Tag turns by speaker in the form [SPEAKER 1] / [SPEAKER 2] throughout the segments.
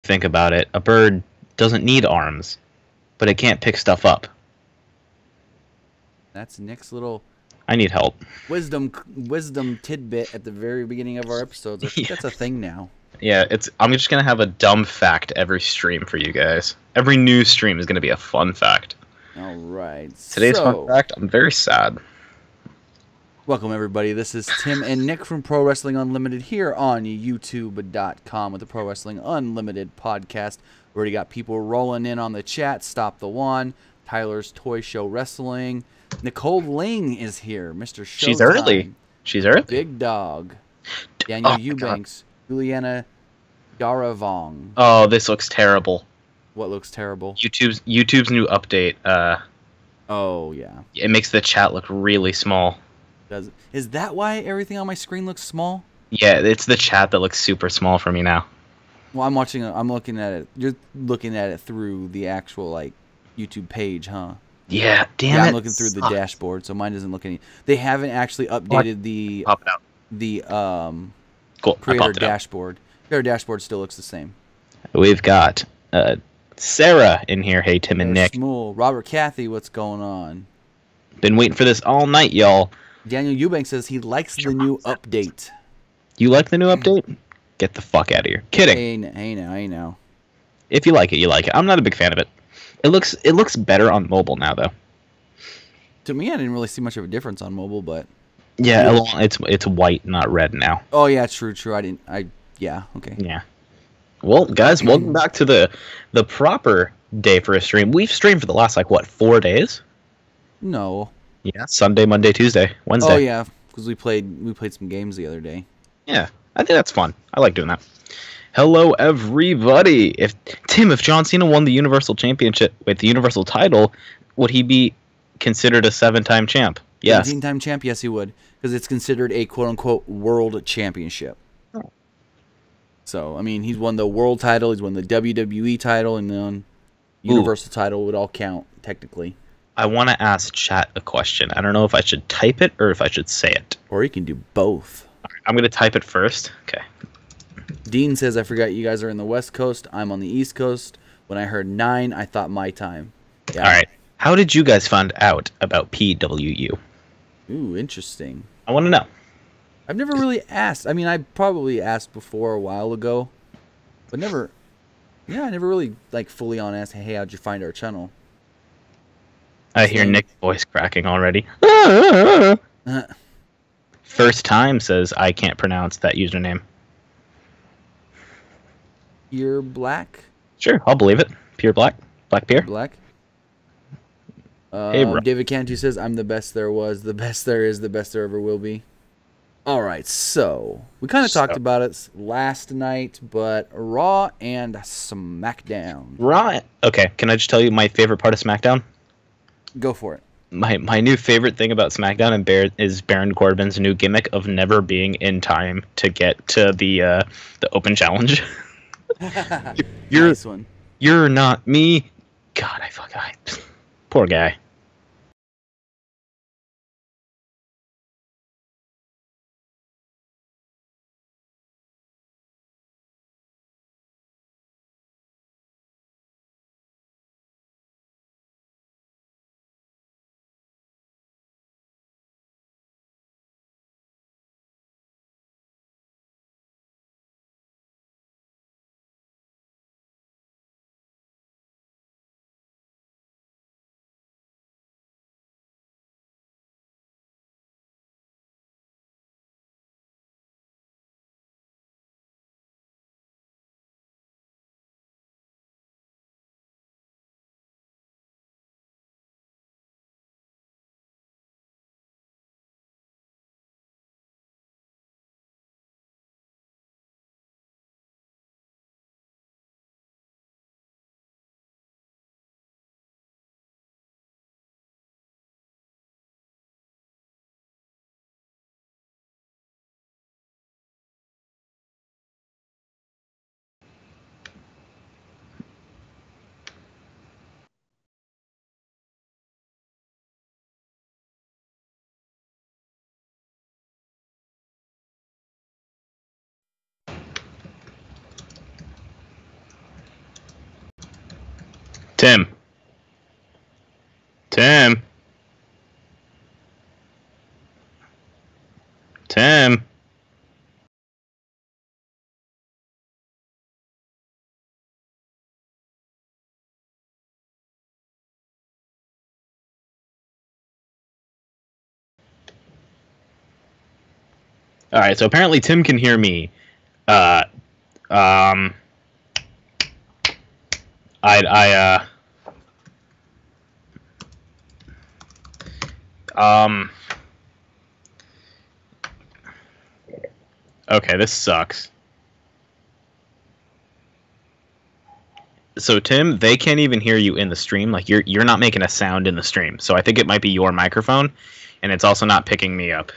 [SPEAKER 1] think about it, a bird doesn't need arms, but it can't pick stuff up.
[SPEAKER 2] That's Nick's little
[SPEAKER 1] I need help.
[SPEAKER 2] wisdom tidbit at the very beginning of our episodes. I think that's a thing now.
[SPEAKER 1] Yeah, I'm just gonna have a dumb fact every stream for you guys. Every new stream is gonna be a fun fact.
[SPEAKER 2] All right.
[SPEAKER 1] Today's fun fact, I'm very sad.
[SPEAKER 2] Welcome, everybody. This is Tim and Nick from Pro Wrestling Unlimited here on YouTube.com with the Pro Wrestling Unlimited podcast. We already got people rolling in on the chat. Stop the One, Tyler's Toy Show Wrestling. Nicole Ling is here. Mr. Showtime.
[SPEAKER 1] She's early. She's early.
[SPEAKER 2] Big Dog. Daniel Eubanks. Juliana Garavong.
[SPEAKER 1] Oh, this looks terrible.
[SPEAKER 2] What looks terrible?
[SPEAKER 1] YouTube's new update.
[SPEAKER 2] Oh, yeah.
[SPEAKER 1] It makes the chat look really small.
[SPEAKER 2] Is that why everything on my screen looks small?
[SPEAKER 1] Yeah, it's the chat that looks super small for me now.
[SPEAKER 2] Well, I'm looking at it. You're looking at it through the actual like YouTube page, huh?
[SPEAKER 1] Yeah, damn it.
[SPEAKER 2] I'm looking through the dashboard, so mine doesn't look any. They haven't actually updated the
[SPEAKER 1] cool.
[SPEAKER 2] Creator dashboard. Creator dashboard still looks the same.
[SPEAKER 1] We've got Sarah in here. Hey, Tim and Nick.
[SPEAKER 2] Small. Robert Cathy, what's going on?
[SPEAKER 1] Been waiting for this all night, y'all.
[SPEAKER 2] Daniel Eubank says he likes the new update.
[SPEAKER 1] You like the new update? Get the fuck out of here. Kidding.
[SPEAKER 2] Hey now.
[SPEAKER 1] If you like it, you like it. I'm not a big fan of it. It looks better on mobile now, though.
[SPEAKER 2] To me, I didn't really see much of a difference on mobile, but
[SPEAKER 1] yeah, it's white, not red now.
[SPEAKER 2] Oh yeah, true. Yeah, okay.
[SPEAKER 1] Yeah. Well, guys, welcome back to the proper day for a stream. We've streamed for the last 4 days.
[SPEAKER 2] No.
[SPEAKER 1] Yeah, Sunday, Monday, Tuesday, Wednesday.
[SPEAKER 2] Oh yeah, because we played some games the other day.
[SPEAKER 1] Yeah, I think that's fun. I like doing that. Hello, everybody. If John Cena won the Universal Championship with the Universal title, would he be considered a 7-time champ? Yes.
[SPEAKER 2] 17-time champ, yes, he would, because it's considered a quote-unquote world championship.
[SPEAKER 1] Oh.
[SPEAKER 2] So, I mean, he's won the world title, he's won the WWE title, and then Universal title would all count, technically.
[SPEAKER 1] I want to ask chat a question. I don't know if I should type it or if I should say it.
[SPEAKER 2] Or you can do both.
[SPEAKER 1] All right, I'm going to type it first. Okay.
[SPEAKER 2] Dean says, I forgot you guys are in the West Coast. I'm on the East Coast. When I heard 9, I thought my time. Yeah.
[SPEAKER 1] All right. How did you guys find out about PWU?
[SPEAKER 2] Ooh, interesting.
[SPEAKER 1] I want to know.
[SPEAKER 2] I've never really asked. I mean, I probably asked before a while ago. But never... Yeah, I never really, fully on asked, hey, how'd you find our channel?
[SPEAKER 1] I hear Nick's voice cracking already. First time says I can't pronounce that username.
[SPEAKER 2] Pure Black?
[SPEAKER 1] Sure, I'll believe it. Pure Black? Black Pure?
[SPEAKER 2] Black?
[SPEAKER 1] Hey, bro.
[SPEAKER 2] David Cantu says, I'm the best there was, the best there is, the best there ever will be. Alright, so, we kind of talked about it last night, but Raw and SmackDown.
[SPEAKER 1] Raw? Okay, can I just tell you my favorite part of SmackDown?
[SPEAKER 2] Go for it.
[SPEAKER 1] My new favorite thing about SmackDown is Baron Corbin's new gimmick of never being in time to get to the Open Challenge.
[SPEAKER 2] Nice one.
[SPEAKER 1] You're not me. God, poor guy. Tim. Tim. Tim. All right, so apparently Tim can hear me. Uh, um, I okay, this sucks. So Tim, they can't even hear you in the stream. Like you're not making a sound in the stream. So I think it might be your microphone, and it's also not picking me up.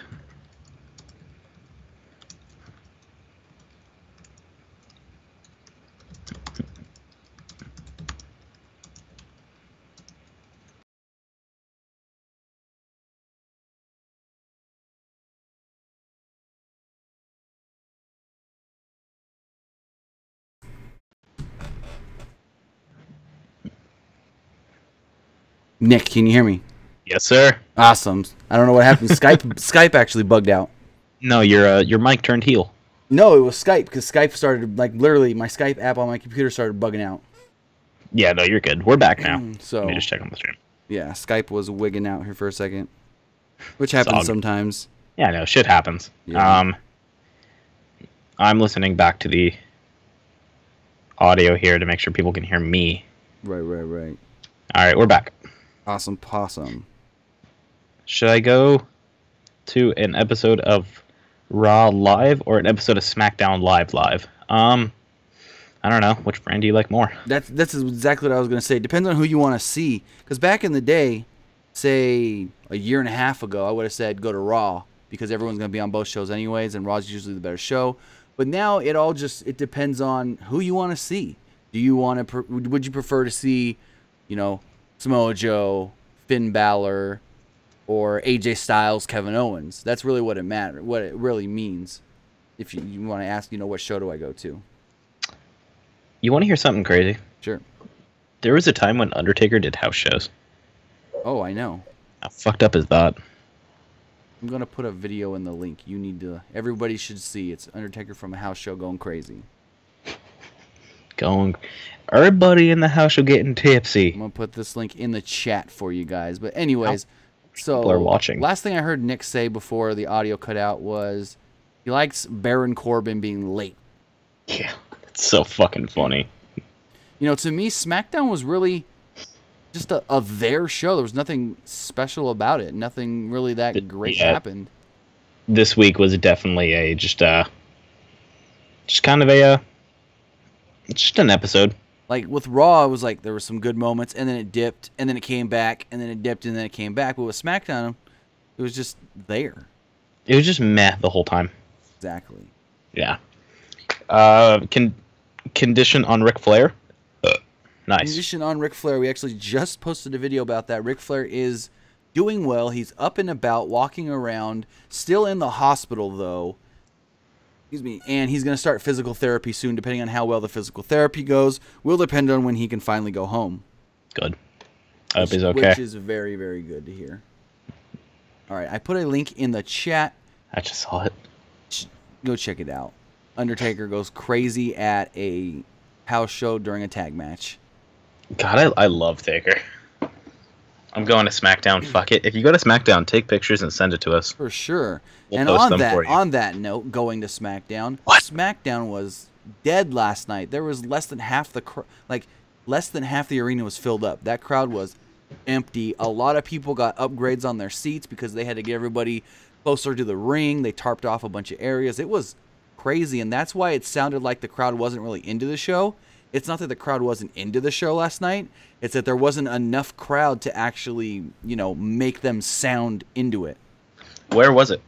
[SPEAKER 2] Nick, can you hear me?
[SPEAKER 1] Yes, sir.
[SPEAKER 2] Awesome. I don't know what happened. Skype actually bugged out.
[SPEAKER 1] No, your mic turned heel.
[SPEAKER 2] No, it was Skype because Skype started literally my Skype app on my computer started bugging out.
[SPEAKER 1] Yeah, no, you're good. We're back now.
[SPEAKER 2] So
[SPEAKER 1] let me just check on the stream.
[SPEAKER 2] Yeah, Skype was wigging out here for a second, which happens sometimes.
[SPEAKER 1] Yeah, no, shit happens. Yeah. I'm listening back to the audio here to make sure people can hear me.
[SPEAKER 2] Right.
[SPEAKER 1] All right, we're back.
[SPEAKER 2] Awesome possum.
[SPEAKER 1] Should I go to an episode of Raw live or an episode of SmackDown live? I don't know. Which brand do you like more?
[SPEAKER 2] That's exactly what I was going to say. Depends on who you want to see. Because back in the day, say a year and a half ago, I would have said go to Raw because everyone's going to be on both shows anyways, and Raw's usually the better show. But now it depends on who you want to see. Do you want to? Would you prefer to see, Samoa Joe, Finn Balor, or AJ Styles, Kevin Owens? That's really what it matters. What it really means. If you want to ask, what show do I go to?
[SPEAKER 1] You want to hear something crazy?
[SPEAKER 2] Sure.
[SPEAKER 1] There was a time when Undertaker did house shows.
[SPEAKER 2] Oh, I know.
[SPEAKER 1] How fucked up is that?
[SPEAKER 2] I'm going to put a video in the link. Everybody should see. It's Undertaker from a house show going crazy.
[SPEAKER 1] Everybody in the house show getting tipsy.
[SPEAKER 2] I'm going to put this link in the chat for you guys. But anyways,
[SPEAKER 1] people are watching.
[SPEAKER 2] Last thing I heard Nick say before the audio cut out was he likes Baron Corbin being late.
[SPEAKER 1] Yeah. It's so fucking funny.
[SPEAKER 2] To me, SmackDown was really just a their show. There was nothing special about it. Nothing really that great happened.
[SPEAKER 1] This week was definitely just an episode.
[SPEAKER 2] Like with Raw, it was like there were some good moments, and then it dipped, and then it came back, and then it dipped, and then it came back. But with SmackDown, it was just there.
[SPEAKER 1] It was just meh the whole time.
[SPEAKER 2] Exactly.
[SPEAKER 1] Yeah. Condition on Ric Flair. Nice.
[SPEAKER 2] Condition on Ric Flair. We actually just posted a video about that. Ric Flair is doing well. He's up and about, walking around. Still in the hospital, though. Excuse me. And he's going to start physical therapy soon, depending on how well the physical therapy goes. Will depend on when he can finally go home.
[SPEAKER 1] Good. I hope he's okay.
[SPEAKER 2] Which is very, very good to hear. All right. I put a link in the chat.
[SPEAKER 1] I just saw it.
[SPEAKER 2] Go check it out. Undertaker goes crazy at a house show during a tag match.
[SPEAKER 1] God, I love Taker. I'm going to SmackDown. Fuck it. If you go to SmackDown, take pictures and send it to us.
[SPEAKER 2] For sure.
[SPEAKER 1] We'll
[SPEAKER 2] and
[SPEAKER 1] post them for you.
[SPEAKER 2] On that note, going to SmackDown,
[SPEAKER 1] what?
[SPEAKER 2] SmackDown was dead last night. There was less than half the arena was filled up. That crowd was empty. A lot of people got upgrades on their seats because they had to get everybody closer to the ring. They tarped off a bunch of areas. It was crazy, and that's why it sounded like the crowd wasn't really into the show. It's not that the crowd wasn't into the show last night. It's that there wasn't enough crowd to actually, make them sound into it.
[SPEAKER 1] Where was it?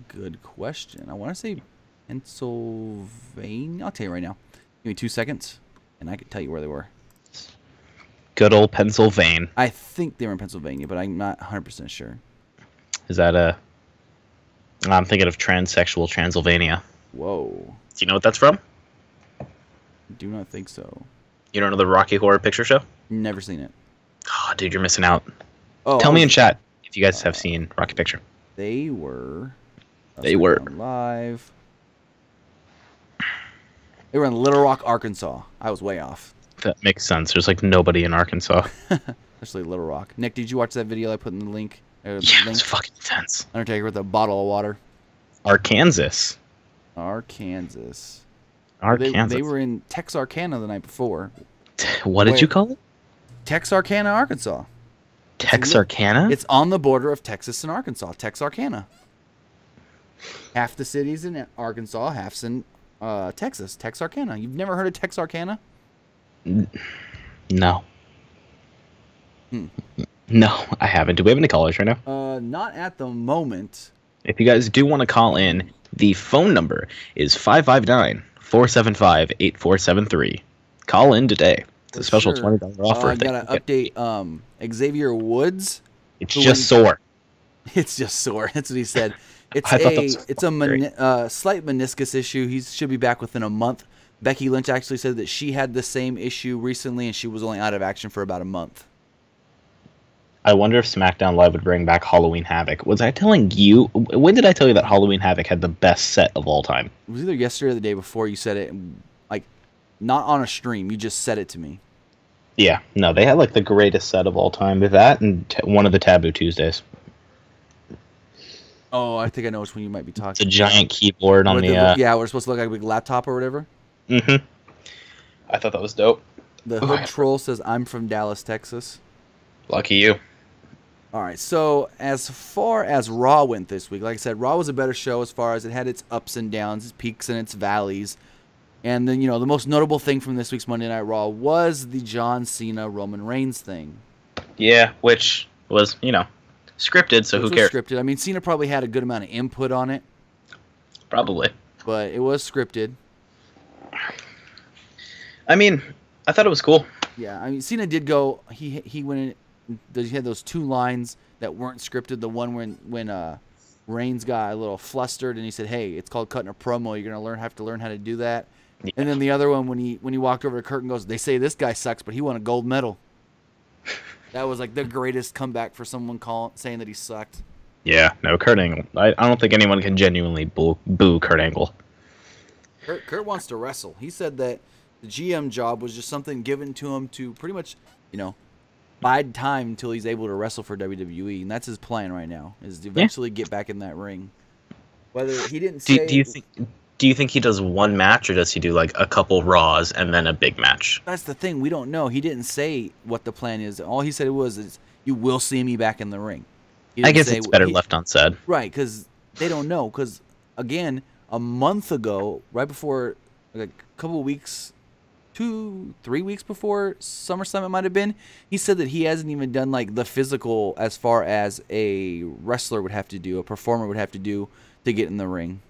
[SPEAKER 2] Good question. I want to say Pennsylvania. I'll tell you right now. Give me 2 seconds, and I can tell you where they were.
[SPEAKER 1] Good old Pennsylvania.
[SPEAKER 2] I think they were in Pennsylvania, but I'm not 100% sure.
[SPEAKER 1] Is that I'm thinking of transsexual Transylvania.
[SPEAKER 2] Whoa.
[SPEAKER 1] Do you know what that's from?
[SPEAKER 2] I do not think so.
[SPEAKER 1] You don't know the Rocky Horror Picture Show?
[SPEAKER 2] Never seen it.
[SPEAKER 1] Oh, dude, you're missing out.
[SPEAKER 2] Oh,
[SPEAKER 1] Tell me in chat if you guys have seen Rocky Picture.
[SPEAKER 2] They were.
[SPEAKER 1] They were
[SPEAKER 2] live. They were in Little Rock, Arkansas. I was way off.
[SPEAKER 1] That makes sense. There's like nobody in Arkansas.
[SPEAKER 2] Especially Little Rock. Nick, did you watch that video I put in the link?
[SPEAKER 1] Yeah, it's fucking intense.
[SPEAKER 2] Undertaker with a bottle of water.
[SPEAKER 1] Arkansas.
[SPEAKER 2] They were in Texarkana the night before.
[SPEAKER 1] What did you call it?
[SPEAKER 2] Texarkana, Arkansas.
[SPEAKER 1] Texarkana?
[SPEAKER 2] It's on the border of Texas and Arkansas. Texarkana. Half the city's in Arkansas, half's in Texas. Texarkana. You've never heard of Texarkana?
[SPEAKER 1] No. No, I haven't. Do we have any callers right now?
[SPEAKER 2] Not at the moment.
[SPEAKER 1] If you guys do want to call in, the phone number is 559-475-8473. Call in today. It's a special $20 offer.
[SPEAKER 2] I got to update Xavier Woods.
[SPEAKER 1] It's just sore.
[SPEAKER 2] It's just sore. That's what he said. It's a slight meniscus issue. He should be back within a month. Becky Lynch actually said that she had the same issue recently, and she was only out of action for about a month.
[SPEAKER 1] I wonder if SmackDown Live would bring back Halloween Havoc. Was I telling you? When did I tell you that Halloween Havoc had the best set of all time?
[SPEAKER 2] It was either yesterday or the day before you said it. Like, not on a stream. You just said it to me.
[SPEAKER 1] Yeah. No, they had like the greatest set of all time with that and one of the Taboo Tuesdays.
[SPEAKER 2] Oh, I think I know which one you might be talking about.
[SPEAKER 1] It's a giant keyboard on the...
[SPEAKER 2] yeah, we're supposed to look like a big laptop or whatever.
[SPEAKER 1] Mm-hmm. I thought that was dope.
[SPEAKER 2] The Hood Troll says, I'm from Dallas, Texas.
[SPEAKER 1] Lucky you.
[SPEAKER 2] All right, so as far as Raw went this week, like I said, Raw was a better show as far as it had its ups and downs, its peaks and its valleys. And then, the most notable thing from this week's Monday Night Raw was the John Cena Roman Reigns thing.
[SPEAKER 1] Yeah, which was, scripted, so who cares?
[SPEAKER 2] Scripted. I mean, Cena probably had a good amount of input on it.
[SPEAKER 1] Probably.
[SPEAKER 2] But it was scripted.
[SPEAKER 1] I mean, I thought it was cool.
[SPEAKER 2] Yeah, I mean, Cena did go. He went in. He had those two lines that weren't scripted. The one when Reigns got a little flustered and he said, "Hey, it's called cutting a promo. You're gonna have to learn how to do that." Yeah. And then the other one when he walked over to Kurt and goes, "They say this guy sucks, but he won a gold medal." That was like the greatest comeback for someone saying that he sucked. Yeah,
[SPEAKER 1] no, Kurt Angle. I don't think anyone can genuinely boo Kurt Angle.
[SPEAKER 2] Kurt wants to wrestle. He said that the GM job was just something given to him to pretty much, bide time until he's able to wrestle for WWE, and that's his plan right now, is to eventually get back in that ring. Whether he didn't say...
[SPEAKER 1] Do you think he does one match, or does he do like a couple Raws and then a big match?
[SPEAKER 2] That's the thing. We don't know. He didn't say what the plan is. All he said is, you will see me back in the ring.
[SPEAKER 1] I guess it's better left unsaid.
[SPEAKER 2] Right, because they don't know. Because, again, a month ago, right before, like a couple of weeks, 3 weeks before SummerSlam it might have been, he said that he hasn't even done like the physical as far as a wrestler would have to do, a performer would have to do to get in the ring.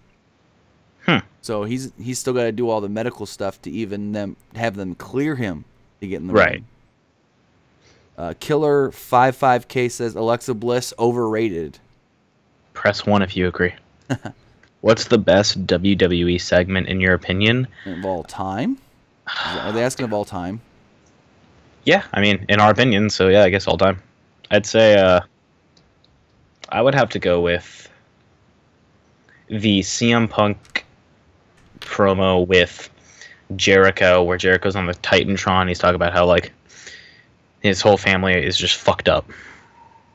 [SPEAKER 2] So he's still got to do all the medical stuff to even have them clear him to get in the ring. Killer 55K says Alexa Bliss overrated.
[SPEAKER 1] Press 1 if you agree. What's the best WWE segment in your opinion?
[SPEAKER 2] Of all time? Are they asking of all time?
[SPEAKER 1] Yeah, I mean, in our opinion, so yeah, I guess all time. I'd say I would have to go with the CM Punk promo with Jericho, where Jericho's on the Titantron. He's talking about how, like, his whole family is just fucked up.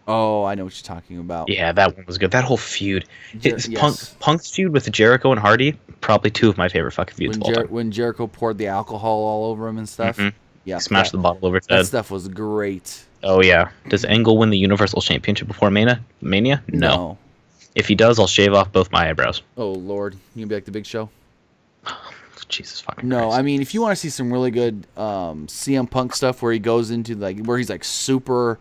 [SPEAKER 2] Oh, I know what you're talking about.
[SPEAKER 1] Yeah, that one was good. That whole feud. Punk's feud with Jericho and Hardy, probably two of my favorite fucking feuds of all time.
[SPEAKER 2] When Jericho poured the alcohol all over him and stuff. Mm-hmm. Yeah,
[SPEAKER 1] smashed the bottle over his head.
[SPEAKER 2] That stuff was great.
[SPEAKER 1] Oh, yeah. Does Angle win the Universal Championship before Mania? No. If he does, I'll shave off both my eyebrows.
[SPEAKER 2] Oh, Lord. You gonna be like the Big Show?
[SPEAKER 1] Jesus fucking
[SPEAKER 2] No,
[SPEAKER 1] Christ.
[SPEAKER 2] I mean, if you want to see some really good CM Punk stuff where he goes into, like, where he's, like, super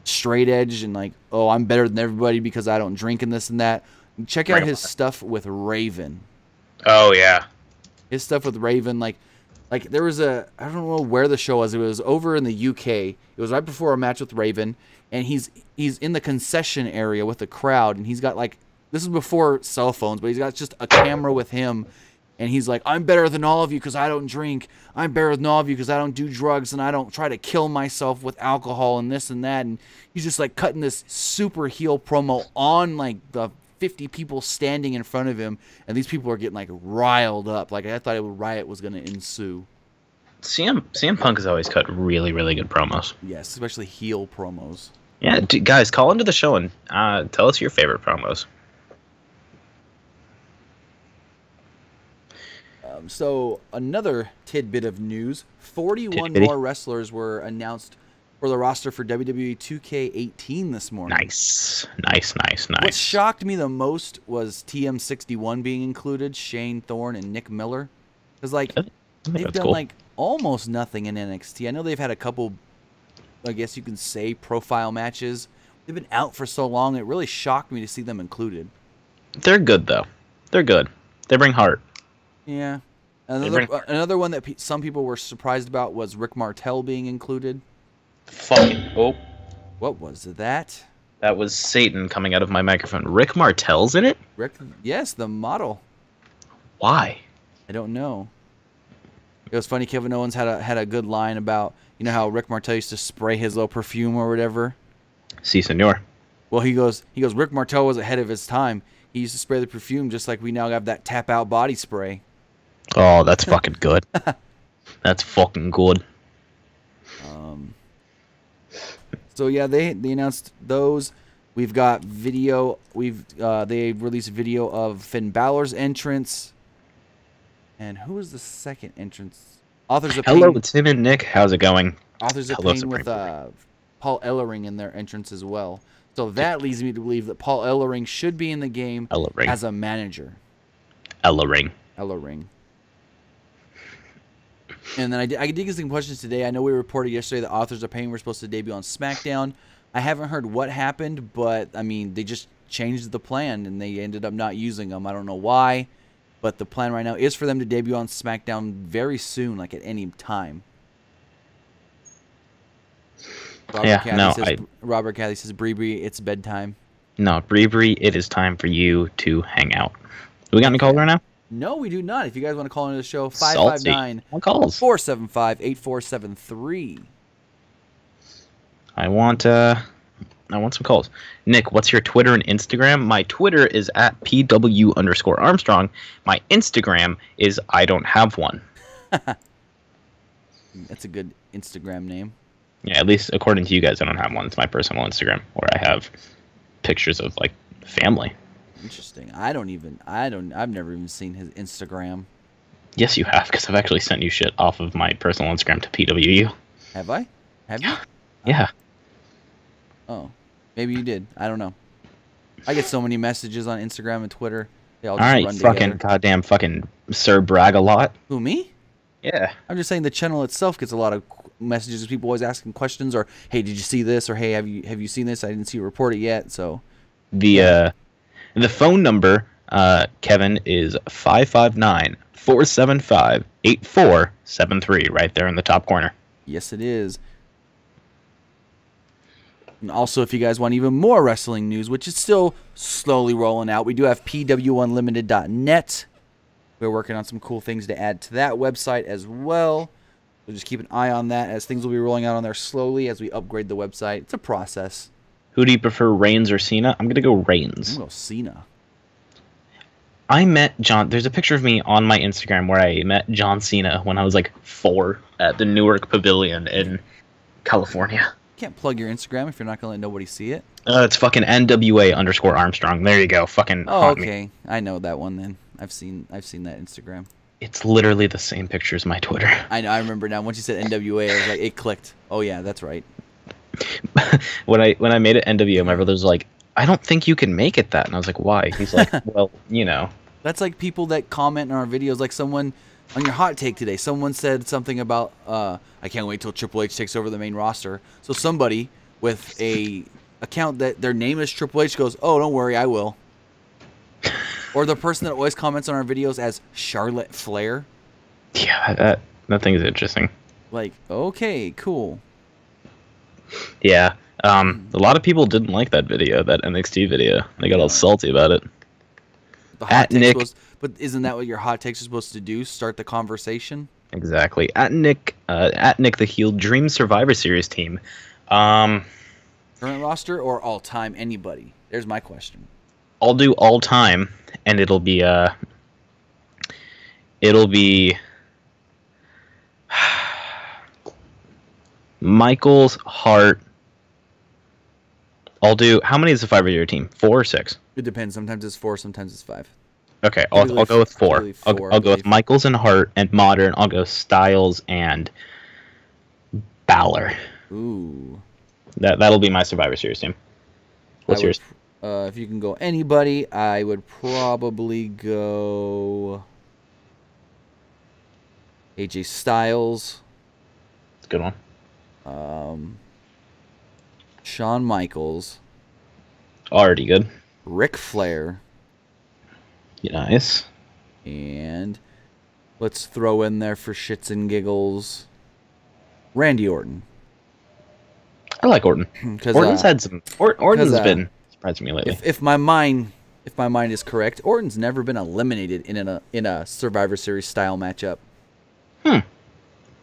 [SPEAKER 2] straight edge and, like, oh, I'm better than everybody because I don't drink and this and that, check out his stuff with Raven.
[SPEAKER 1] Oh, yeah.
[SPEAKER 2] His stuff with Raven, like there was I don't know where the show was. It was over in the UK. It was right before a match with Raven, and he's in the concession area with the crowd, and he's got, like, this is before cell phones, but he's got just a camera with him, And he's like, I'm better than all of you because I don't drink. I'm better than all of you because I don't do drugs and I don't try to kill myself with alcohol and this and that. And he's just like cutting this super heel promo on like the 50 people standing in front of him. And these people are getting like riled up. Like I thought a riot was going to ensue.
[SPEAKER 1] CM Punk has always cut really, really good promos.
[SPEAKER 2] Yes, especially heel promos.
[SPEAKER 1] Yeah, guys, call into the show and tell us your favorite promos.
[SPEAKER 2] So another tidbit of news, 41 more wrestlers were announced for the roster for WWE 2K18 this morning.
[SPEAKER 1] Nice.
[SPEAKER 2] What shocked me the most was TM61 being included, Shane Thorne and Nick Miller. Because like they've done like almost nothing in NXT. I know they've had a couple, I guess you can say, profile matches. They've been out for so long, it really shocked me to see them included.
[SPEAKER 1] They're good though. They're good. They bring heart.
[SPEAKER 2] Yeah. Another one that some people were surprised about was Rick Martel being included.
[SPEAKER 1] Fucking
[SPEAKER 2] What was that?
[SPEAKER 1] That was Satan coming out of my microphone. Rick Martel's in it?
[SPEAKER 2] Yes, the model.
[SPEAKER 1] Why?
[SPEAKER 2] I don't know. It was funny. Kevin Owens had a good line about, you know how Rick Martel used to spray his little perfume or whatever.
[SPEAKER 1] Si, senor.
[SPEAKER 2] Well, he goes. Rick Martel was ahead of his time. He used to spray the perfume just like we now have that tap out body spray.
[SPEAKER 1] Oh, that's fucking good. That's fucking good.
[SPEAKER 2] So yeah, they announced those. We've got video. They released video of Finn Balor's entrance. And who was the second entrance? Authors of Pain.
[SPEAKER 1] Hello, Tim and Nick. How's it going?
[SPEAKER 2] Authors of Pain with Paul Ellering in their entrance as well. So that leads me to believe that Paul Ellering should be in the game as a manager. Ellering. And then I did get some questions today. I know we reported yesterday that Authors of Pain were supposed to debut on SmackDown. I haven't heard what happened, but, I mean, they just changed the plan, and they ended up not using them. I don't know why, but the plan right now is for them to debut on SmackDown very soon, like at any time. Robert Cathy says, Bree, it's bedtime.
[SPEAKER 1] No, Bree, it is time for you to hang out. Do we got any calls right now?
[SPEAKER 2] No, we do not. If you guys want to call into the show, 559-475-8473.
[SPEAKER 1] I want some calls. Nick, what's your Twitter and Instagram? My Twitter is at PW_Armstrong. My Instagram is I don't have one.
[SPEAKER 2] That's a good Instagram name.
[SPEAKER 1] Yeah, at least according to you guys, I don't have one. It's my personal Instagram where I have pictures of like family.
[SPEAKER 2] Interesting. I've never even seen his Instagram.
[SPEAKER 1] Yes, you have, because I've actually sent you shit off of my personal Instagram to PWU.
[SPEAKER 2] Have I? Have you?
[SPEAKER 1] Yeah.
[SPEAKER 2] Oh, maybe you did. I don't know. I get so many messages on Instagram and Twitter. They all
[SPEAKER 1] just
[SPEAKER 2] run
[SPEAKER 1] fucking
[SPEAKER 2] together.
[SPEAKER 1] Goddamn fucking Sir Brag-a-lot.
[SPEAKER 2] Who, me?
[SPEAKER 1] Yeah.
[SPEAKER 2] I'm just saying the channel itself gets a lot of messages. People always asking questions, or hey, did you see this? Or hey, have you seen this? I didn't see you report it yet. So
[SPEAKER 1] the phone number, Kevin, is 559-475-8473, right there in the top corner.
[SPEAKER 2] Yes, it is. And also, if you guys want even more wrestling news, which is still slowly rolling out, we do have PWUnlimited.net. We're working on some cool things to add to that website as well. So just keep an eye on that, as things will be rolling out on there slowly as we upgrade the website. It's a process.
[SPEAKER 1] Who do you prefer, Reigns or Cena? I'm going to go Reigns.
[SPEAKER 2] I'm going to go Cena.
[SPEAKER 1] I met John. There's a picture of me on my Instagram where I met John Cena when I was like 4 at the Newark Pavilion in California.
[SPEAKER 2] You can't plug your Instagram if you're not going to let nobody see it.
[SPEAKER 1] It's fucking NWA_Armstrong. There you go. Fucking.
[SPEAKER 2] Oh, okay. I know that one then. I've seen that Instagram.
[SPEAKER 1] It's literally the same picture as my Twitter.
[SPEAKER 2] I know. I remember now. Once you said NWA, I was like, it clicked. Oh yeah, that's right.
[SPEAKER 1] when I made it NWA, my brother was like, I don't think you can make it that. And I was like, why? He's like, well, you know.
[SPEAKER 2] That's like people that comment on our videos. Like someone on your hot take today, someone said something about, I can't wait till Triple H takes over the main roster. So somebody with a account that their name is Triple H goes, oh, don't worry, I will. Or the person that always comments on our videos as Charlotte Flair.
[SPEAKER 1] Yeah, that thing is interesting.
[SPEAKER 2] Like, okay, cool.
[SPEAKER 1] Yeah. A lot of people didn't like that video, that NXT video. They got all salty about it.
[SPEAKER 2] The hot
[SPEAKER 1] At
[SPEAKER 2] takes
[SPEAKER 1] Nick.
[SPEAKER 2] supposed, but isn't that what your hot takes are supposed to do? Start the conversation.
[SPEAKER 1] Exactly. At Nick the Heel Dream Survivor Series team.
[SPEAKER 2] Current roster or all time? Anybody? There's my question.
[SPEAKER 1] I'll do all time, and it'll be Michaels, Hart. I'll do. How many is the Survivor team? 4 or 6?
[SPEAKER 2] It depends. Sometimes it's 4. Sometimes it's 5.
[SPEAKER 1] Okay, I'll go with 4. I'll go with Michaels and Hart, and modern. I'll go Styles and Balor.
[SPEAKER 2] Ooh.
[SPEAKER 1] That'll be my Survivor Series team. What's yours?
[SPEAKER 2] If you can go anybody, I would probably go AJ Styles.
[SPEAKER 1] That's a good one.
[SPEAKER 2] Shawn Michaels.
[SPEAKER 1] Already good.
[SPEAKER 2] Ric Flair.
[SPEAKER 1] Nice.
[SPEAKER 2] And let's throw in there for shits and giggles Randy Orton.
[SPEAKER 1] I like Orton. Orton's had some. Orton's been surprising me lately.
[SPEAKER 2] If my mind is correct, Orton's never been eliminated in a Survivor Series style matchup. I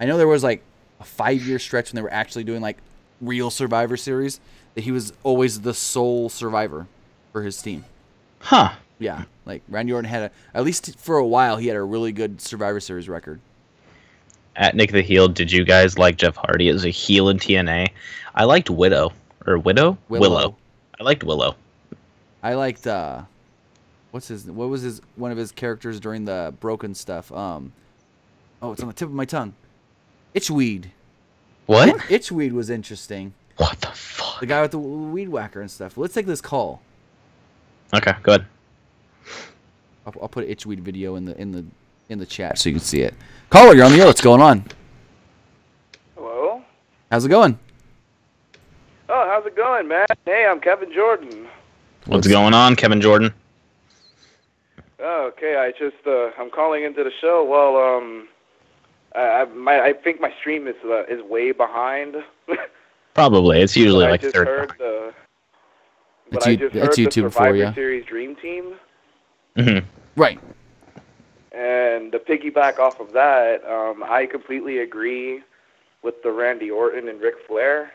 [SPEAKER 2] know there was like a 5-year stretch when they were actually doing like real Survivor Series that he was always the sole survivor for his team.
[SPEAKER 1] Huh.
[SPEAKER 2] Yeah, like Randy Orton had at least for a while he had a really good Survivor Series record.
[SPEAKER 1] At Nick the Heel, did you guys like Jeff Hardy as a heel in TNA? I liked Willow.
[SPEAKER 2] Willow.
[SPEAKER 1] I liked Willow.
[SPEAKER 2] I liked what was one of his characters during the Broken stuff? Oh, it's on the tip of my tongue. Itchweed.
[SPEAKER 1] What?
[SPEAKER 2] Itchweed was interesting.
[SPEAKER 1] What the fuck?
[SPEAKER 2] The guy with the weed whacker and stuff. Let's take this call.
[SPEAKER 1] Okay, go ahead.
[SPEAKER 2] I'll put an Itchweed video in the chat so you can see it. Caller, you're on the air. What's going on?
[SPEAKER 3] Hello?
[SPEAKER 2] How's it going?
[SPEAKER 3] Oh, how's it going, man? Hey, I'm Kevin Jordan.
[SPEAKER 1] What's going on, Kevin Jordan?
[SPEAKER 3] Oh, okay, I'm calling into the show. Well, I think my stream is way behind.
[SPEAKER 1] Probably. It's usually like
[SPEAKER 3] third.
[SPEAKER 2] That's
[SPEAKER 3] the
[SPEAKER 2] YouTube for you.
[SPEAKER 3] Survivor Series Dream Team.
[SPEAKER 1] Mm-hmm.
[SPEAKER 2] Right.
[SPEAKER 3] And to piggyback off of that, I completely agree with the Randy Orton and Ric Flair.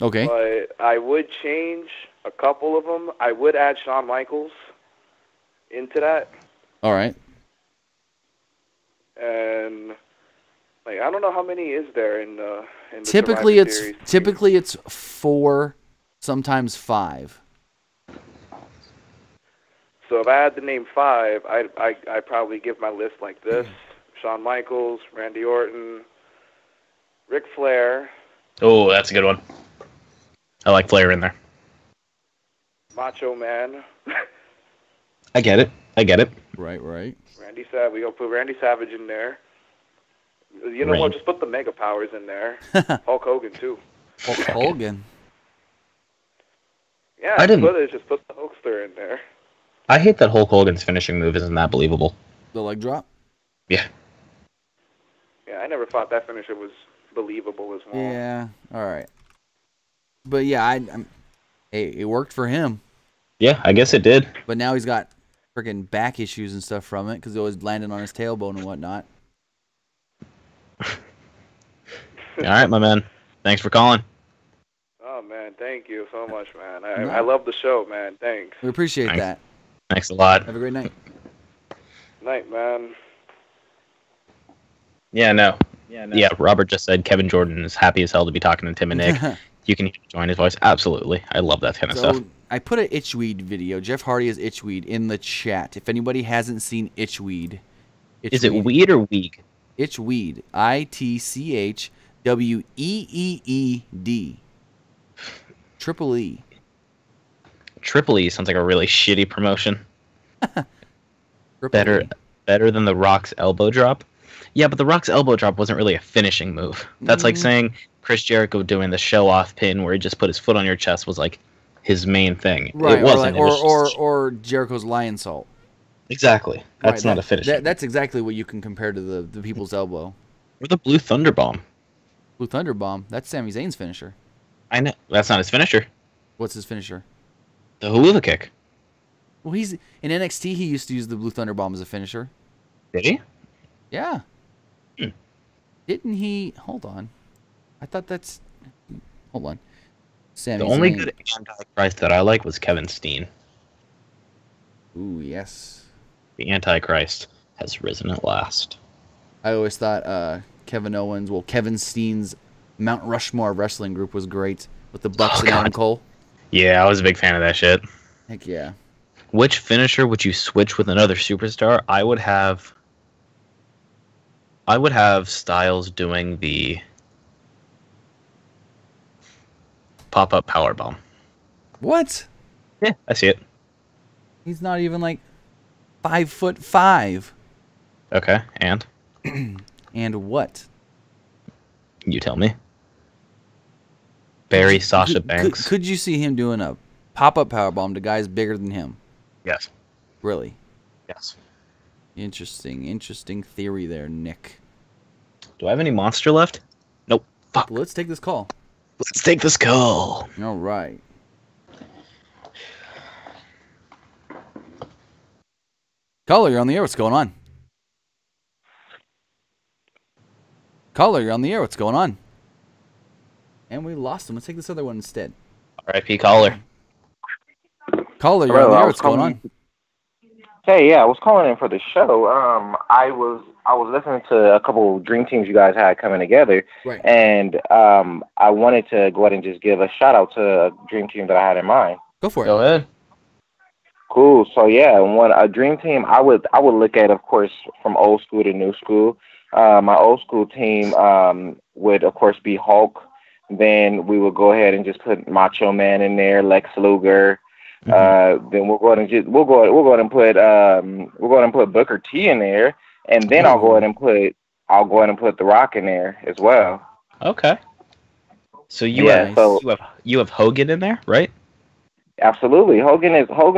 [SPEAKER 2] Okay.
[SPEAKER 3] But I would change a couple of them. I would add Shawn Michaels into that.
[SPEAKER 2] All right.
[SPEAKER 3] And like I don't know how many is there in the
[SPEAKER 2] typically it's 4, sometimes 5.
[SPEAKER 3] So if I had to name 5, I'd probably give my list like this: Shawn Michaels, Randy Orton, Ric Flair.
[SPEAKER 1] Oh, that's a good one. I like Flair in there.
[SPEAKER 3] Macho Man.
[SPEAKER 1] I get it.
[SPEAKER 2] Right.
[SPEAKER 3] Randy Savage. We gonna put Randy Savage in there. You know what? Just put the Mega Powers in there. Hulk Hogan too.
[SPEAKER 2] Hulk Hogan.
[SPEAKER 3] Yeah, just put the Hulkster in there.
[SPEAKER 1] I hate that Hulk Hogan's finishing move isn't that believable.
[SPEAKER 2] The leg drop?
[SPEAKER 1] Yeah.
[SPEAKER 3] Yeah, I never thought that finisher was believable as well.
[SPEAKER 2] Yeah. All right. But yeah, it worked for him.
[SPEAKER 1] Yeah, I guess it did.
[SPEAKER 2] But now he's got freaking back issues and stuff from it because he always landed on his tailbone and whatnot.
[SPEAKER 1] All right, my man. Thanks for calling.
[SPEAKER 3] Oh, man. Thank you so much, man. I love the show, man. Thanks.
[SPEAKER 2] We appreciate that.
[SPEAKER 1] Thanks a lot.
[SPEAKER 2] Have a great night.
[SPEAKER 3] Night, man.
[SPEAKER 1] Yeah, no. Yeah, Robert just said Kevin Jordan is happy as hell to be talking to Tim and Nick. You can join his voice. Absolutely. I love that kind of stuff.
[SPEAKER 2] I put an Itchweed video. Jeff Hardy is Itchweed in the chat. If anybody hasn't seen Itchweed.
[SPEAKER 1] Is it weed or weed?
[SPEAKER 2] Itchweed. ITCHWEEED. Triple E.
[SPEAKER 1] Triple E sounds like a really shitty promotion.
[SPEAKER 2] Better
[SPEAKER 1] than The Rock's elbow drop. Yeah, but The Rock's elbow drop wasn't really a finishing move. That's like saying Chris Jericho doing the show-off pin where he just put his foot on your chest was like his main thing.
[SPEAKER 2] Right,
[SPEAKER 1] it wasn't.
[SPEAKER 2] or Jericho's lion salt.
[SPEAKER 1] Exactly. That's not a finish.
[SPEAKER 2] That's exactly what you can compare to the People's Elbow.
[SPEAKER 1] Or the Blue Thunder Bomb.
[SPEAKER 2] Blue Thunder Bomb. That's Sami Zayn's finisher.
[SPEAKER 1] I know. That's not his finisher.
[SPEAKER 2] What's his finisher?
[SPEAKER 1] The Hula Kick.
[SPEAKER 2] Well, he's in NXT. He used to use the Blue Thunder Bomb as a finisher.
[SPEAKER 1] Did he?
[SPEAKER 2] Yeah.
[SPEAKER 1] Hmm.
[SPEAKER 2] Didn't he? Hold on. I thought that's. Hold on. Sami
[SPEAKER 1] The only
[SPEAKER 2] Zayn.
[SPEAKER 1] good Antichrist that I like was Kevin Steen.
[SPEAKER 2] Ooh, yes.
[SPEAKER 1] The Antichrist has risen at last.
[SPEAKER 2] I always thought Kevin Steen's Mount Rushmore wrestling group was great with the Bucks and Adam Cole.
[SPEAKER 1] Yeah, I was a big fan of that shit.
[SPEAKER 2] Heck yeah.
[SPEAKER 1] Which finisher would you switch with another superstar? I would have Styles doing the pop-up powerbomb.
[SPEAKER 2] What?
[SPEAKER 1] Yeah, I see it.
[SPEAKER 2] He's not even like 5'5".
[SPEAKER 1] Okay, and
[SPEAKER 2] And what?
[SPEAKER 1] you tell me. Barry Sasha Banks.
[SPEAKER 2] Could you see him doing a pop-up powerbomb to guys bigger than him?
[SPEAKER 1] Yes.
[SPEAKER 2] Really?
[SPEAKER 1] Yes.
[SPEAKER 2] Interesting theory there, Nick.
[SPEAKER 1] Do I have any monster left? Nope. Fuck.
[SPEAKER 2] Let's take this call.
[SPEAKER 1] Let's take this call.
[SPEAKER 2] All right. Caller, you're on the air. What's going on? Caller, you're on the air. What's going on? And we lost him. Let's take this other one instead.
[SPEAKER 1] R.I.P. caller.
[SPEAKER 2] Caller, you're on the air. What's going on?
[SPEAKER 3] Hey, yeah, I was calling in for the show. I was listening to a couple of dream teams you guys had coming together,
[SPEAKER 2] Right.
[SPEAKER 3] and I wanted to go ahead and just give a shout out to a dream team that I had in mind.
[SPEAKER 2] Go for it.
[SPEAKER 1] Go ahead.
[SPEAKER 3] Cool. So yeah, a dream team I would look at, of course, from old school to new school. My old school team would of course be Hulk. Then we would go ahead and just put Macho Man in there, Lex Luger. Then we'll go ahead and put Booker T in there, and then I'll go ahead and put The Rock in there as well.
[SPEAKER 1] Okay. So you have Hogan in there, right?
[SPEAKER 3] Absolutely. Hogan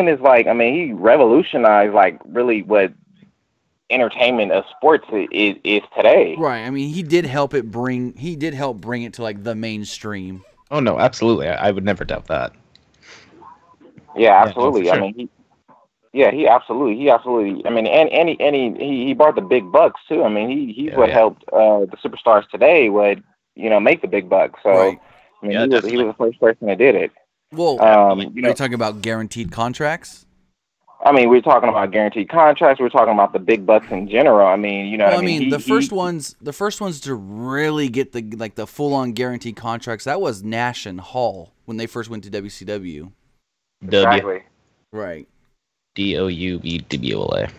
[SPEAKER 3] is like, I mean, he revolutionized like really what entertainment of sports is today.
[SPEAKER 2] Right. I mean, he did help bring it to like the mainstream.
[SPEAKER 1] Oh no, absolutely. I would never doubt that.
[SPEAKER 3] Yeah, absolutely.
[SPEAKER 1] Yeah, no, for sure.
[SPEAKER 3] I mean, he absolutely. I mean, and he brought the big bucks too. I mean, he's what helped the superstars today would make the big bucks. So
[SPEAKER 2] Right.
[SPEAKER 3] I mean, he was the first person that did it.
[SPEAKER 2] Well, are you talking about guaranteed contracts?
[SPEAKER 3] I mean, we're talking about guaranteed contracts. We're talking about the big bucks in general. I mean,
[SPEAKER 2] Well, I mean, the first ones to really get the full on guaranteed contracts, that was Nash and Hall when they first went to WCW.
[SPEAKER 3] Exactly.
[SPEAKER 2] Right.
[SPEAKER 1] DOUBWLA.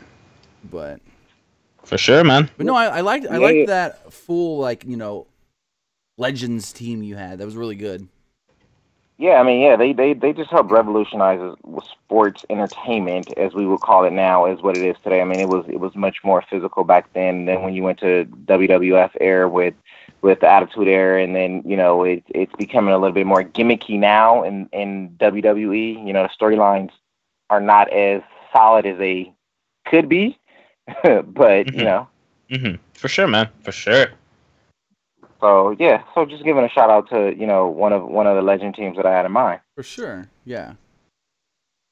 [SPEAKER 2] But
[SPEAKER 1] For sure, man.
[SPEAKER 2] But no, I liked that full Legends team you had. That was really good.
[SPEAKER 3] Yeah, I mean, they just helped revolutionize sports entertainment, as we would call it now, is what it is today. I mean, it was much more physical back then than when you went to WWF era with the Attitude Era, and then it's becoming a little bit more gimmicky now in WWE. The storylines are not as solid as they could be, but
[SPEAKER 1] For sure, man. For sure.
[SPEAKER 3] So yeah, so just giving a shout out to one of the legend teams that I had in mind.
[SPEAKER 2] For sure, yeah.